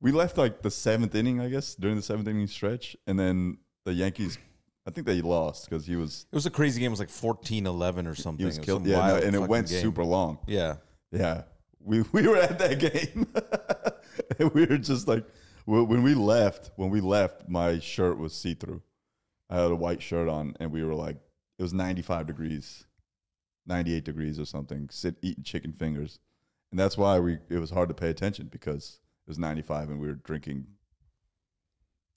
We left like the 7th inning, I guess, during the 7th inning stretch, and then the Yankees. I think they lost because he was It was a crazy game. It was like 14-11 or something. he was It killed. some Yeah, no, wild and it fucking went game. super long. Yeah. Yeah, we were at that game, and we were just like when we left. When we left, my shirt was see through. I had a white shirt on, and we were like, it was 95 degrees, 98 degrees or something. Eating chicken fingers, and that's why it was hard to pay attention because it was 95 and we were drinking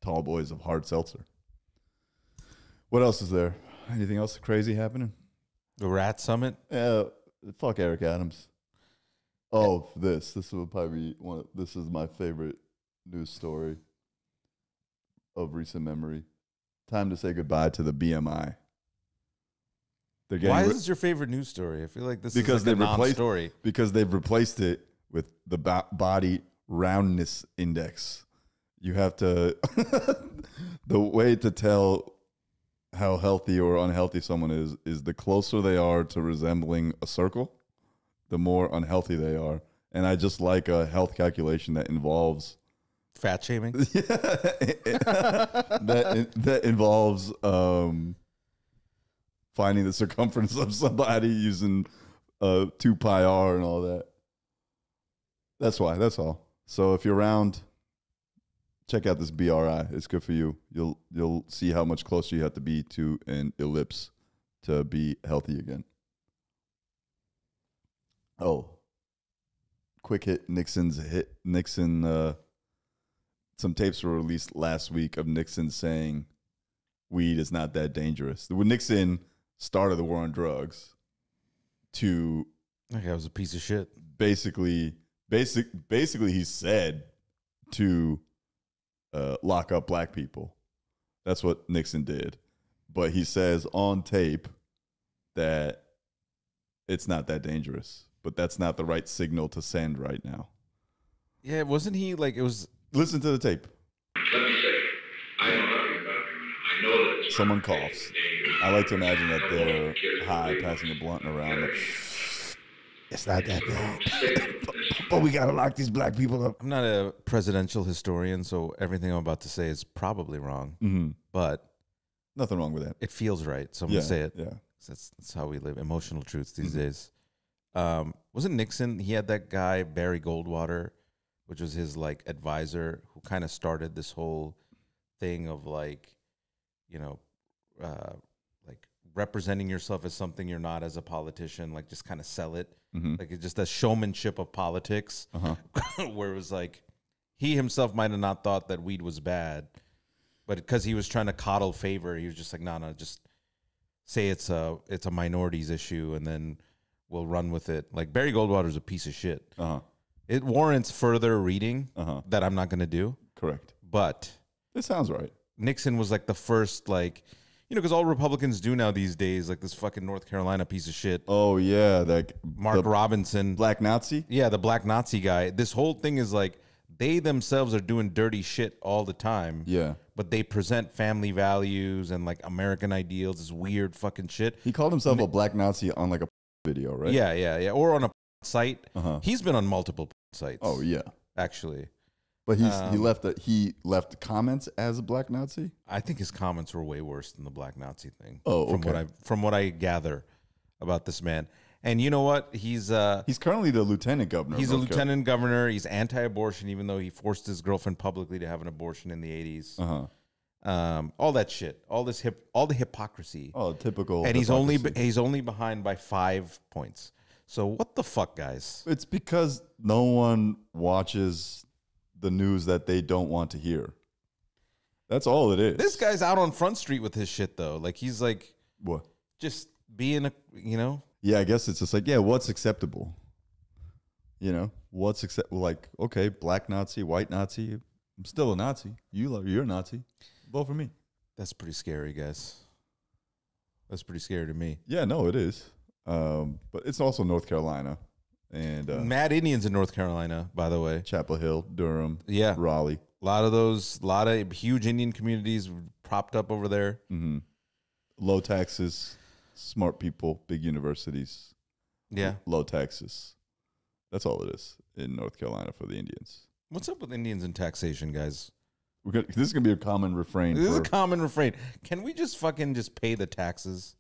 tall boys of hard seltzer. What else is there? Anything else crazy happening? The Rat Summit. Yeah, fuck Eric Adams. Oh, this will probably be one. This is my favorite news story of recent memory. Time to say goodbye to the BMI. They're getting Why is this your favorite news story? I feel like this Because is like a they've replaced- non-story. because they've replaced it with the body roundness index. You have to the way to tell how healthy or unhealthy someone is the closer they are to resembling a circle, the more unhealthy they are. And I just like a health calculation that involves Fat shaming. that involves finding the circumference of somebody using 2 pi r and all that. That's why. That's all. So if you're around, check out this BRI. It's good for you. You'll see how much closer you have to be to an ellipse to be healthy again. Oh, quick hit. Nixon. Some tapes were released last week of Nixon saying weed is not that dangerous. When Nixon started the war on drugs to That guy was a piece of shit. basically he said to lock up black people. That's what Nixon did. But he says on tape that it's not that dangerous. But that's not the right signal to send right now. Yeah, wasn't he like it was? Listen to the tape. Let me say, I know nothing about marijuana. I know that it's Someone harmful, coughs. it's dangerous. I like to imagine that I don't they're want kids to high, leave. passing a blunt around. Like, It's not that bad. But we gotta lock these black people up. I'm not a presidential historian, so everything I'm about to say is probably wrong. mm-hmm. But Nothing wrong with that. it feels right, so I'm Yeah, gonna say it. yeah. That's how we live. Emotional truths these Mhm. days. Wasn't Nixon? He had that guy Barry Goldwater, which was his like advisor, who kind of started this whole thing of like, you know, like representing yourself as something you're not as a politician. Like just kind of sell it. Mm-hmm. Like it's just a showmanship of politics, Uh-huh. where it was like he himself might have not thought that weed was bad, but because he was trying to coddle favor, he was just like, no, just say it's a minorities issue, and then we'll run with it. Like Barry Goldwater's a piece of shit. Uh-huh. It warrants further reading Uh-huh. that I'm not going to do, Correct. but It sounds right. Nixon was like the first, like, you know, because all Republicans do now these days, like this fucking North Carolina piece of shit, Oh yeah, that Mark the Robinson. black Nazi. Yeah, the black Nazi guy. This whole thing is like they themselves are doing dirty shit all the time. Yeah, But they present family values and like American ideals, this weird fucking shit. he called himself a black Nazi on like a video, right? Yeah. Or on a site. Uh-huh. He's been on multiple sites. Oh yeah, Actually. but he Um, left comments as a black Nazi. I think his comments were way worse than the black Nazi thing. Oh, from okay. what I gather about this man. And you know what? He's Currently the lieutenant governor. of He's a North Carolina. lieutenant governor. He's anti-abortion, even though he forced his girlfriend publicly to have an abortion in the 80s. Uh-huh. All that shit, all the hypocrisy, Oh, typical. and he's hypocrisy. only behind by 5 points. So what the fuck, guys? It's because no one watches the news that they don't want to hear. That's all it is. This guy's out on Front Street with his shit though. Like he's like What? just being a, you know. Yeah, I guess it's just like, yeah, what's acceptable? You know, what's acceptable? Like, okay, black Nazi, white Nazi. I'm still a Nazi. You're a Nazi. Vote for me. That's pretty scary, guys. That's pretty scary to me. Yeah, no, it is. But it's also North Carolina and Mad Indians in North Carolina, by the way. Chapel Hill, Durham, Yeah, Raleigh. a lot of huge Indian communities propped up over there. Mm-hmm. Low taxes, smart people, big universities. Yeah. Low taxes. That's all it is in North Carolina for the Indians. What's up with Indians and taxation, guys? This is going to be a common refrain. This is a common refrain. Can we just pay the taxes?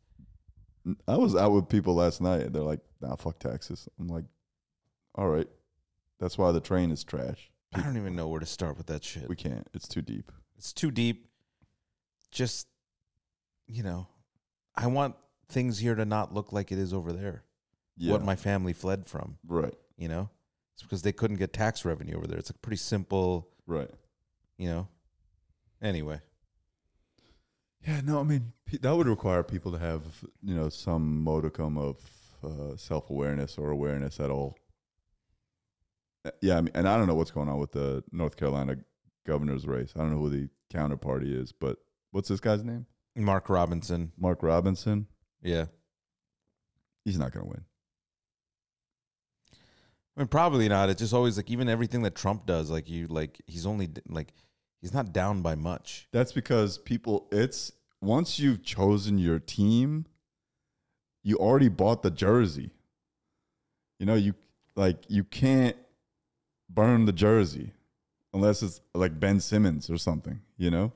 I was out with people last night, and they're like, nah, fuck taxes. I'm like, all right. That's why the train is trash. I don't even know where to start with that shit. We can't. It's too deep. It's too deep. Just, you know, I want things here to not look like it is over there. Yeah. What my family fled from, Right. you know? It's because they couldn't get tax revenue over there. It's a pretty simple, Right. you know? Anyway. Yeah, no, I mean, that would require people to have, you know, some modicum of self-awareness or awareness at all. Yeah, I mean, and I don't know what's going on with the North Carolina governor's race. I don't know who the counterparty is, but what's this guy's name? Mark Robinson. Mark Robinson. Yeah. He's not going to win. I mean, probably not. It's just always like, even everything that Trump does, he's only, he's not down by much. That's because once you've chosen your team, you already bought the jersey. You know, you can't burn the jersey unless it's like Ben Simmons or something, you know?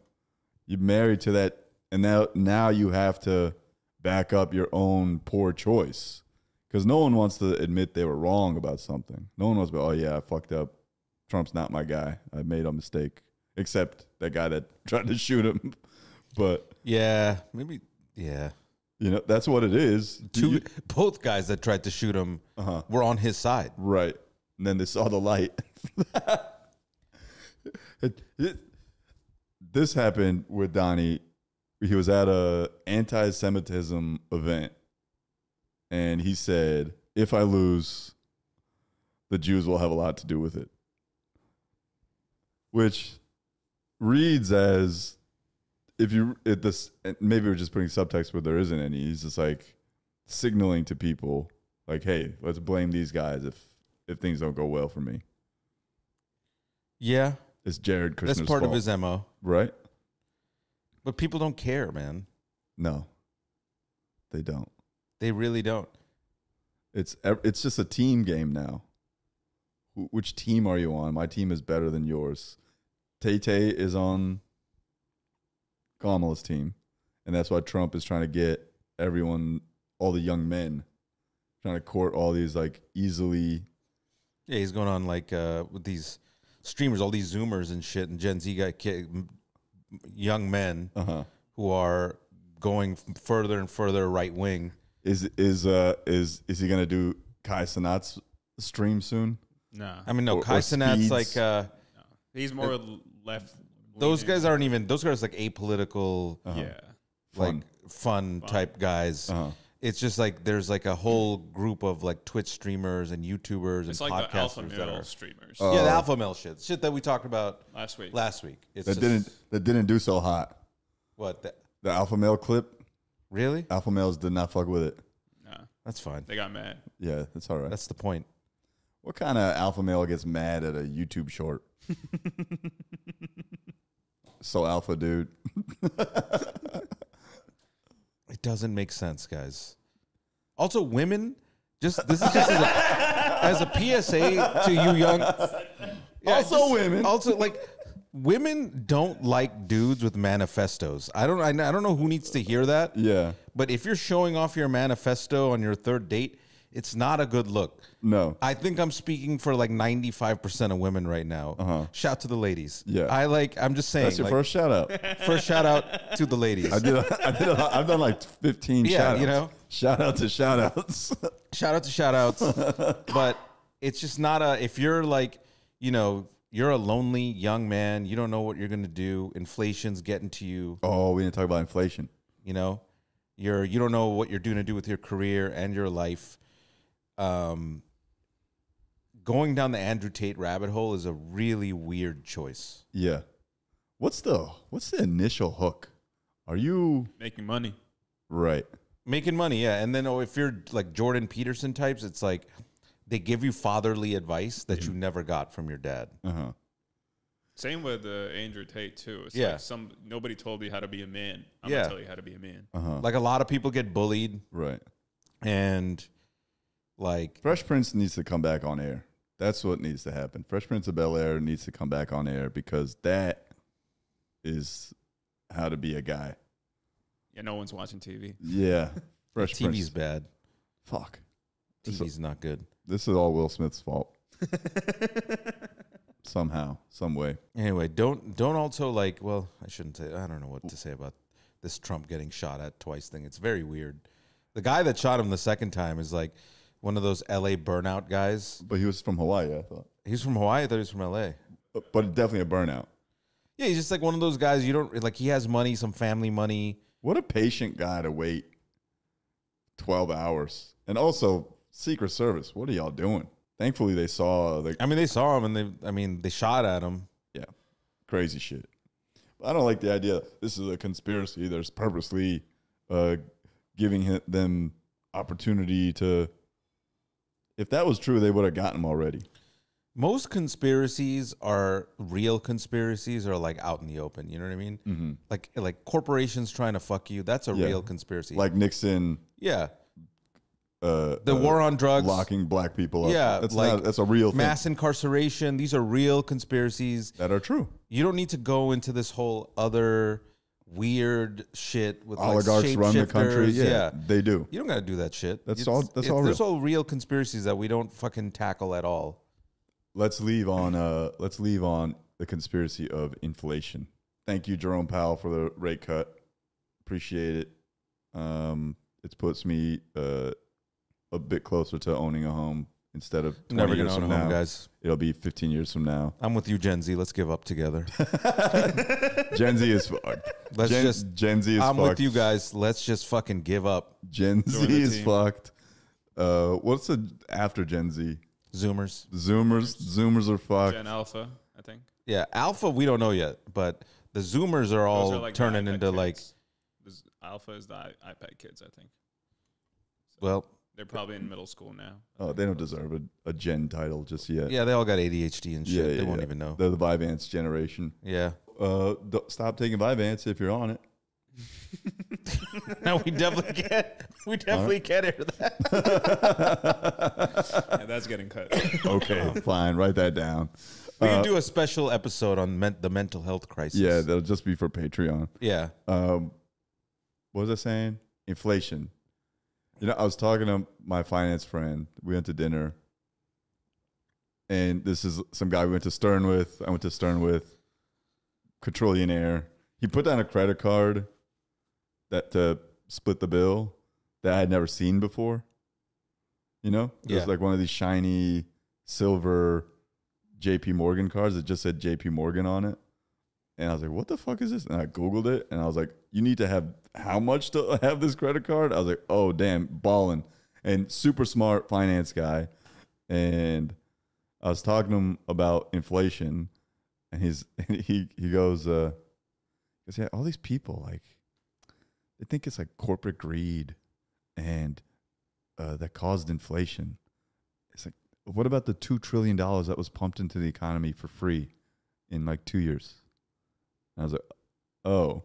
You're married to that, and now you have to back up your own poor choice. Because no one wants to admit they were wrong about something. No one wants to be, oh yeah, I fucked up. Trump's not my guy. I made a mistake. Except that guy that tried to shoot him. But Yeah, maybe, yeah. you know, that's what it is. Both guys that tried to shoot him were on his side. Right. And then they saw the light. This happened with Donnie. He was at a anti-Semitism event. And he said, if I lose, the Jews will have a lot to do with it. Which reads as, maybe we're just putting subtext where there isn't any. He's just like signaling to people, like, hey, let's blame these guys if things don't go well for me. Yeah. It's Jared Kushner's That's part fault, of his MO. right? But people don't care, man. No, they don't. They really don't. It's just a team game now. Which team are you on? My team is better than yours. Tay-Tay is on Kamala's team, and that's why Trump is trying to get everyone, all the young men, trying to court all these like easily. Yeah, he's going on like with these streamers, all these Zoomers and shit, and Gen Z young men who are going further and further right wing. Is he gonna do Kai Cenat's stream soon? No. I mean, no, Or Kai Cenat's Speeds. like He's more left. those guys aren't even. Those guys are like apolitical, Yeah. like fun type guys. It's just like there's like a whole group of like Twitch streamers and YouTubers It's and like the alpha podcasters that male are streamers yeah, the alpha male shit that we talked about last week. It's That just, didn't do so hot. what The alpha male clip. really? Alpha males did not fuck with it. Nah, That's fine. they got mad. Yeah, that's all right. That's the point. What kind of alpha male gets mad at a YouTube short? So alpha, dude. It doesn't make sense, guys. Also, women, this is just as a PSA to you young. Also women. Also, like, women don't like dudes with manifestos. I don't know who needs to hear that. Yeah. But if you're showing off your manifesto on your third date, it's not a good look. No. I think I'm speaking for like 95% of women right now. Shout to the ladies. Yeah. I'm just saying. That's your like, first shout out. first shout out to the ladies. I've done like 15 Yeah, shout outs. you know. Shout out to shout outs. Shout out to shout outs. But it's just not if you're like, you're a lonely young man, you don't know what you're going to do. Inflation's getting to you. Oh, we didn't talk about inflation. You don't know what you're going to do with your career and your life. Going down the Andrew Tate rabbit hole is a really weird choice. Yeah. What's the initial hook? Are you Making money. right? Making money, yeah. And then if you're like Jordan Peterson types, it's like they give you fatherly advice that you never got from your dad. Uh-huh. Same with Andrew Tate too. It's Yeah. like nobody told you how to be a man. I'm Yeah. gonna tell you how to be a man. Uh-huh. Like a lot of people get bullied, Right. and like Fresh Prince needs to come back on air. That's what needs to happen. Fresh Prince of Bel-Air needs to come back on air because that is how to be a guy. Yeah, no one's watching TV. Yeah. Fresh TV's Prince. bad. Fuck. TV's not good. This is all Will Smith's fault. Somehow, some way. Anyway, don't also like. Well, I shouldn't say. I don't know what to say about this Trump getting shot at twice thing. It's very weird. The guy that shot him the second time is like one of those LA burnout guys. But he was from Hawaii, I thought. He's from Hawaii. I thought he was from LA. But definitely a burnout. Yeah, he's just like one of those guys. You don't like. He has money, some family money. What a patient guy to wait 12 hours. And also, Secret Service, what are y'all doing? Thankfully, they saw the I mean, they saw him and they shot at him. yeah, crazy shit. I don't like the idea this is a conspiracy. There's purposely giving them opportunity to. If that was true, they would have gotten him already. Most conspiracies are real conspiracies or like out in the open. You know what I mean? Mm-hmm. Like corporations trying to fuck you. That's a Yeah. real conspiracy. Like Nixon, yeah, the war on drugs, locking black people up. Yeah, that's a real thing. mass incarceration. These are real conspiracies. That are true. You don't need to go into this whole other weird shit with Oligarchs like run the country. shapeshifters. Yeah, they do. You don't got to do that shit. That's all There's real. all real conspiracies that we don't fucking tackle at all. Let's leave on the conspiracy of inflation. Thank you, Jerome Powell, for the rate cut. Appreciate it. It puts me a bit closer to owning a home instead of 20 Never years gonna from own a home, now. guys. It'll be 15 years from now. I'm with you, Gen Z. Let's give up together. Gen Z is fucked. Gen Z is I'm fucked. with you guys. Let's just fucking give up. Gen Join Z the is team. fucked. What's the after Gen Z? Zoomers. Zoomers are fucked. Gen Alpha, I think. Yeah, Alpha, we don't know yet, but the Zoomers are all Those are like the turning iPad into kids. like, Alpha is the iPad kids, I think. well, They're probably in middle school now. Oh, they don't deserve a Gen title just yet. yeah, they all got ADHD and shit. Yeah, they yeah, won't yeah. even know. They're the Vyvanse generation. Yeah. Stop taking Vyvanse if you're on it. No, we definitely can't. We definitely can't hear that. Yeah, that's getting cut. Okay, fine. Write that down. We can do a special episode on the mental health crisis. Yeah, that'll just be for Patreon. Yeah. What was I saying? Inflation. You know, I was talking to my finance friend. We went to dinner. And this is some guy we went to Stern with. I went to Stern with. Quadrillionaire. He put down a credit card that to split the bill that I had never seen before. You know? It Yeah. was like one of these shiny silver JP Morgan cards that just said JP Morgan on it. And I was like, what the fuck is this? And I Googled it and I was like, you need to have how much to have this credit card? I was like, oh, damn, ballin'. And super smart finance guy. And I was talking to him about inflation. And he goes, yeah, all these people, like, they think it's like corporate greed and that caused inflation. It's like, what about the $2 trillion that was pumped into the economy for free in like 2 years? And I was like, oh,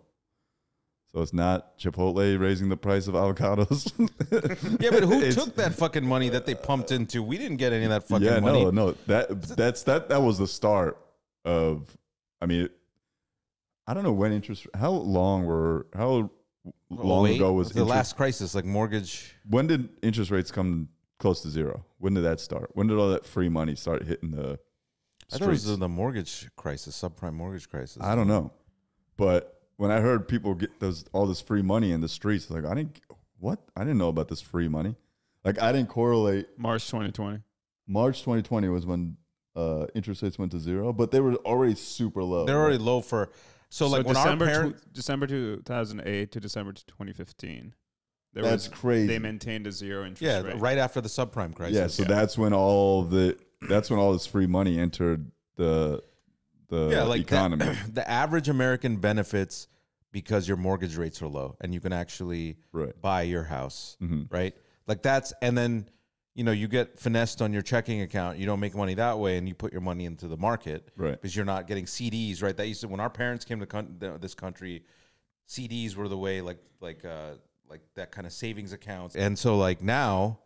so it's not Chipotle raising the price of avocados? Yeah, but who It's- took that fucking money that they pumped into? We didn't get any of that fucking Yeah, money. no, that was the start of, I mean, I don't know when how long ago was the last crisis, like mortgage? when did interest rates come close to zero? When did that start? When did all that free money start hitting the I thought it streets? was the mortgage crisis, subprime mortgage crisis. I don't know. But when I heard people get all this free money in the streets, like I didn't know about this free money. Like I didn't correlate. March 2020. March 2020 was when interest rates went to zero, but they were already super low. They're already low for. So like when our parents, December 2008 to December 2015. That's crazy. They maintained a zero interest rate. right after the subprime crisis. Yeah, so that's when all this free money entered the economy. The average American benefits because your mortgage rates are low and you can actually buy your house, right? Like and then, you get finessed on your checking account. You don't make money that way, and you put your money into the market, right? Because you're not getting CDs, right? That used to, when our parents came to this country, CDs were the way, like that kind of savings accounts. And so like now,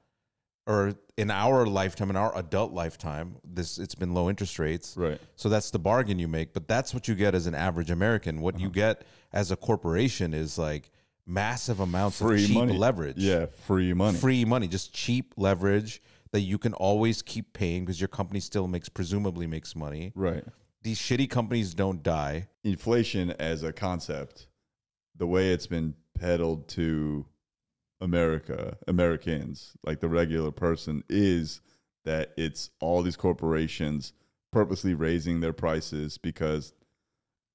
or in our lifetime, in our adult lifetime, it's been low interest rates, right? So that's the bargain you make. But that's what you get as an average American. What you get as a corporation is like massive amounts of cheap leverage. Yeah, free money. Just cheap leverage that you can always keep paying because your company still presumably makes money. Right. These shitty companies don't die. Inflation as a concept, the way it's been peddled to Americans, like the regular person, is that it's all these corporations purposely raising their prices because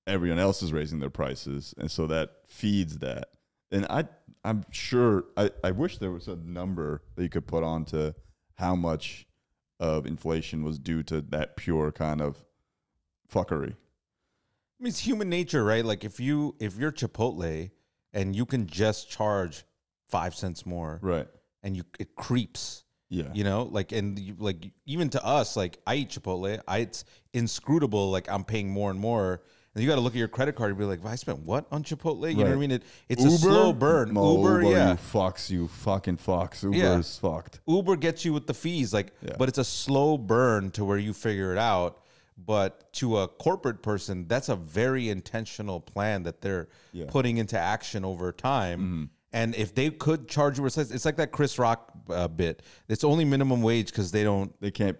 everyone else is raising their prices. And so that feeds that. And I'm sure, I wish there was a number that you could put on to how much of inflation was due to that pure kind of fuckery. I mean, it's human nature, right? Like if you're Chipotle and you can just charge 5 cents more, right? And it creeps, yeah. Like even to us, like I eat Chipotle, it's inscrutable. Like I'm paying more and more. And you got to look at your credit card and be like, well, I spent what on Chipotle? You know what I mean? It's Uber? a slow burn. No, Uber, yeah. You fucking fucks. Uber is fucked. Uber gets you with the fees, but it's a slow burn to where you figure it out. But to a corporate person, that's a very intentional plan that they're putting into action over time. Mm-hmm. And if they could charge you, it's like that Chris Rock bit. It's only minimum wage because they can't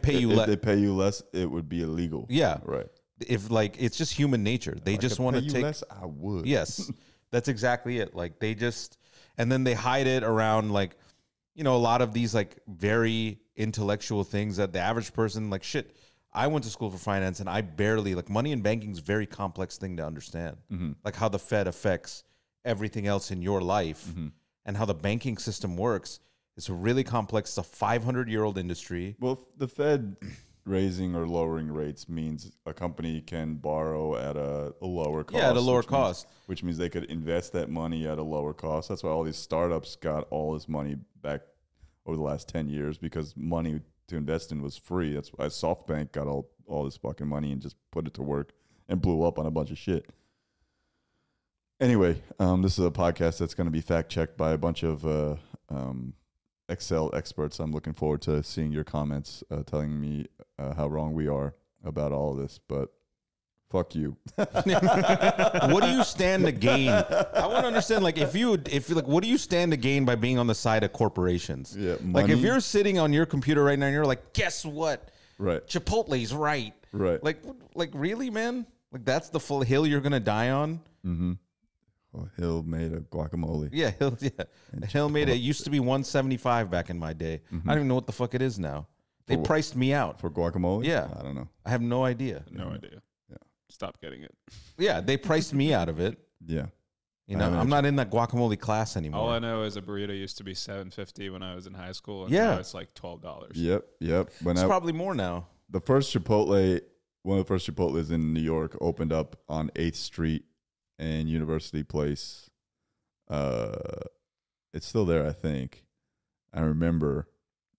pay you less. If they pay you less, it would be illegal. Yeah, right. If it's just human nature, they just want to take less. I would. Yes, that's exactly it. Like and then they hide it around a lot of these like very intellectual things that the average person like shit. I went to school for finance and I barely money and banking is a very complex thing to understand. Mm-hmm. Like how the Fed affects everything else in your life and how the banking system works. It's a really complex. It's a 500-year-old industry. Well, the Fed raising or lowering rates means a company can borrow at a lower cost. Yeah, at a lower cost. Which means they could invest that money at a lower cost. That's why all these startups got all this money back over the last 10 years because money to invest in was free. That's why SoftBank got all this fucking money and just put it to work and blew up on a bunch of shit. Anyway, this is a podcast that's going to be fact-checked by a bunch of Excel experts. I'm looking forward to seeing your comments telling me how wrong we are about all of this, but fuck you. What do you stand to gain? I want to understand, if you what do you stand to gain by being on the side of corporations? Yeah, like if you're sitting on your computer right now and you're like, guess what? Right. Chipotle's right. Right. Like really, man? Like that's the full hill you're gonna die on? Mm-hmm. Well, Hill made a guacamole. Yeah, Hill made it. It used to be $1.75 back in my day. Mm-hmm. I don't even know what the fuck it is now. They priced me out. For guacamole? Yeah. I don't know. I have no idea. No idea. Yeah. Stop getting it. Yeah, they priced me out of it. Yeah. I'm not in that guacamole class anymore. All I know is a burrito used to be $7.50 when I was in high school, and now it's like $12. Yep. It's probably more now. The first Chipotle, one of the first Chipotles in New York, opened up on 8th Street and University Place. It's still there, I think. I remember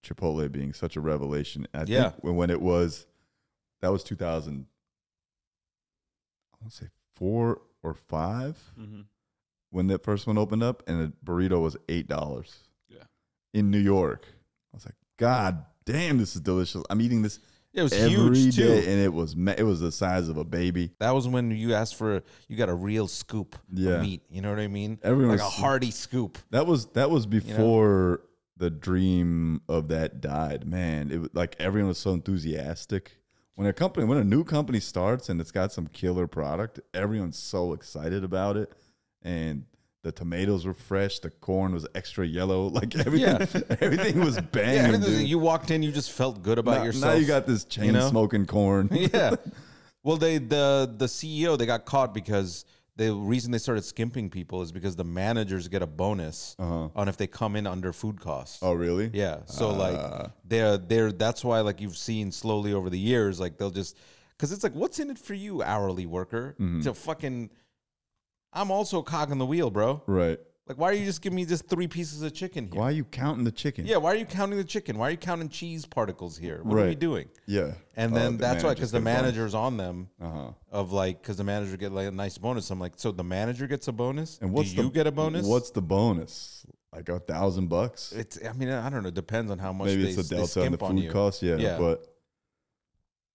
Chipotle being such a revelation. I think when it was, that was 2000, I want to say 4 or 5 when that first one opened up, and a burrito was $8. Yeah, in New York. I was like, God damn, this is delicious. I'm eating this. It was every huge day, too, and it was the size of a baby. That was when you got a real scoop of meat. You know what I mean? Everyone like a hearty scoop. That was before the dream of that died. Man, it was like everyone was so enthusiastic. When a new company starts and it's got some killer product, everyone's so excited about it. And The tomatoes were fresh. The corn was extra yellow. Like everything was banging. Dude. You walked in, you just felt good about yourself. Now you got this chain smoking corn. Yeah. Well, the CEO, they got caught because the reason they started skimping people is because the managers get a bonus on if they come in under food costs. Oh, really? Yeah. So like they're that's why like you've seen slowly over the years, like they'll just, because it's like, what's in it for you, hourly worker, to fucking, I'm also a cog in the wheel, bro. Right. Like, why are you just giving me just 3 pieces of chicken here? Why are you counting the chicken? Yeah, why are you counting the chicken? Why are you counting cheese particles here? What are we doing? Yeah. And then that's why, because the manager's on them of like, because the manager get like a nice bonus. I'm like, so the manager gets a bonus? And what's you get a bonus? What's the bonus? Like $1,000? It's, I mean, I don't know. It depends on how much Maybe it's the delta on the food cost. Yeah. But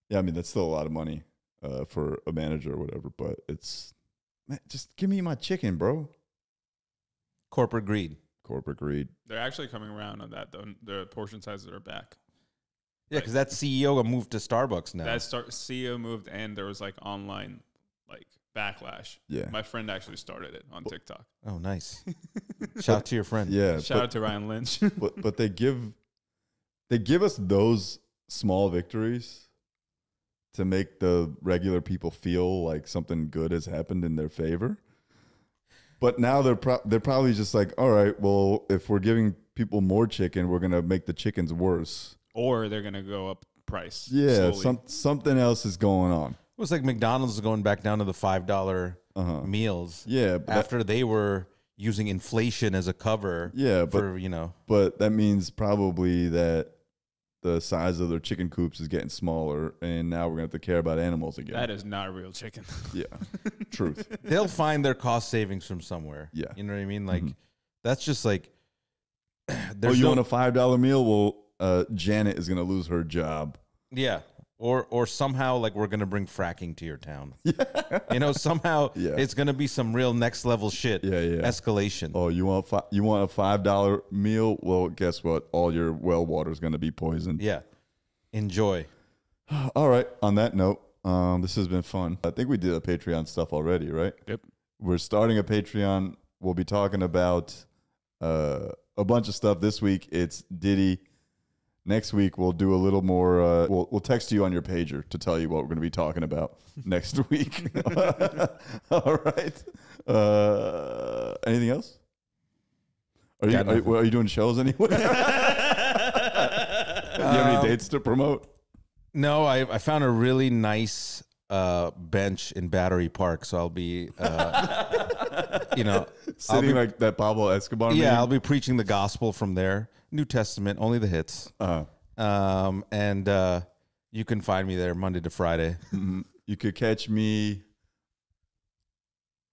yeah, I mean, that's still a lot of money for a manager or whatever. But it's, man, just give me my chicken, bro. Corporate greed. Corporate greed. They're actually coming around on that, though. The portion sizes are back. Yeah, because that CEO moved to Starbucks now. That CEO moved, and there was like online like backlash. Yeah. My friend actually started it on TikTok. Oh, nice. Shout out to your friend. Yeah. Shout out to Ryan Lynch. but they give us those small victories to make the regular people feel like something good has happened in their favor. But now they're probably just like, all right, well, if we're giving people more chicken, we're gonna make the chickens worse, or they're gonna go up price. Yeah, something else is going on. It was like McDonald's is going back down to the $5 meals. Yeah, but after they were using inflation as a cover. Yeah, for, but that means probably that the size of their chicken coops is getting smaller, and now we're gonna have to care about animals again. That is not real chicken. Yeah, truth. They'll find their cost savings from somewhere. Yeah, you know what I mean. Like that's just like. You want a $5 meal? Well, Janet is gonna lose her job. Yeah, or somehow like we're gonna bring fracking to your town. Yeah, somehow it's gonna be some real next level shit. Yeah, escalation. Oh, you want a $5 meal? Well, guess what? All your well water is gonna be poisoned. Yeah, enjoy. All right. On that note, this has been fun. I think we did a Patreon stuff already, right? Yep. We're starting a Patreon. We'll be talking about a bunch of stuff. This week it's Diddy. Next week we'll do a little more. We'll text you on your pager to tell you what we're going to be talking about next week. All right. Anything else? Are you doing shows anywhere? Do you have any dates to promote? No, I found a really nice bench in Battery Park, so I'll be, sitting like that Pablo Escobar. Yeah, meme? I'll be preaching the gospel from there. New Testament, only the hits. And you can find me there Monday to Friday. Mm-hmm. You could catch me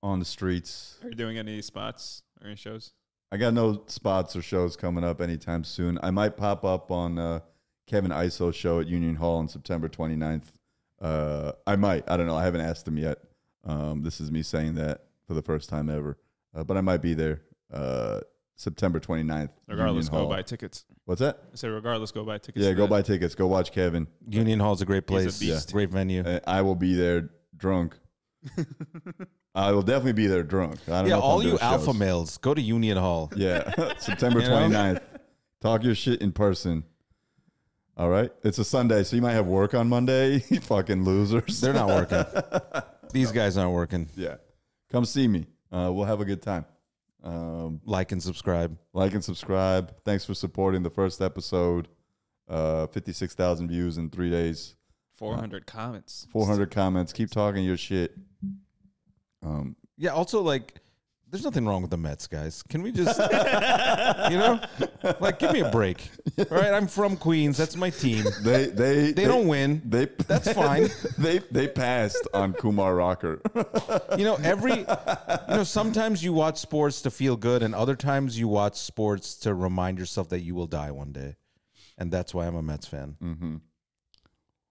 on the streets. Are you doing any spots or any shows? I got no spots or shows coming up anytime soon. I might pop up on Kevin Iso's show at Union Hall on September 29th. I might. I don't know. I haven't asked him yet. This is me saying that for the first time ever. But I might be there September 29th. Regardless, Union go Hall. buy tickets. What's that? I said regardless, go buy tickets. Yeah, go buy tickets. Go watch Kevin. Union Hall is a great place. He's a beast. Great venue. I will be there drunk. I will definitely be there drunk. I don't know if all I'm you doing alpha shows. males, go to Union Hall. Yeah, September You know? 29th. Talk your shit in person. All right? It's a Sunday, so you might have work on Monday. You fucking losers. They're not working. These guys aren't working. Yeah. Come see me. We'll have a good time. Like and subscribe. Like and subscribe. Thanks for supporting the first episode. 56,000 views in 3 days. 400 comments. 400 comments. Keep talking your shit. Yeah, also, like, there's nothing wrong with the Mets, guys. Can we just, like, give me a break. All right, I'm from Queens. That's my team. They don't win. That's fine. They passed on Kumar Rocker. Sometimes you watch sports to feel good, and other times you watch sports to remind yourself that you will die one day. And that's why I'm a Mets fan. Mm-hmm.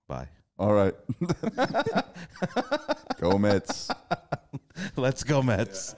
Bye. All right. Go Mets. Let's go, Mets.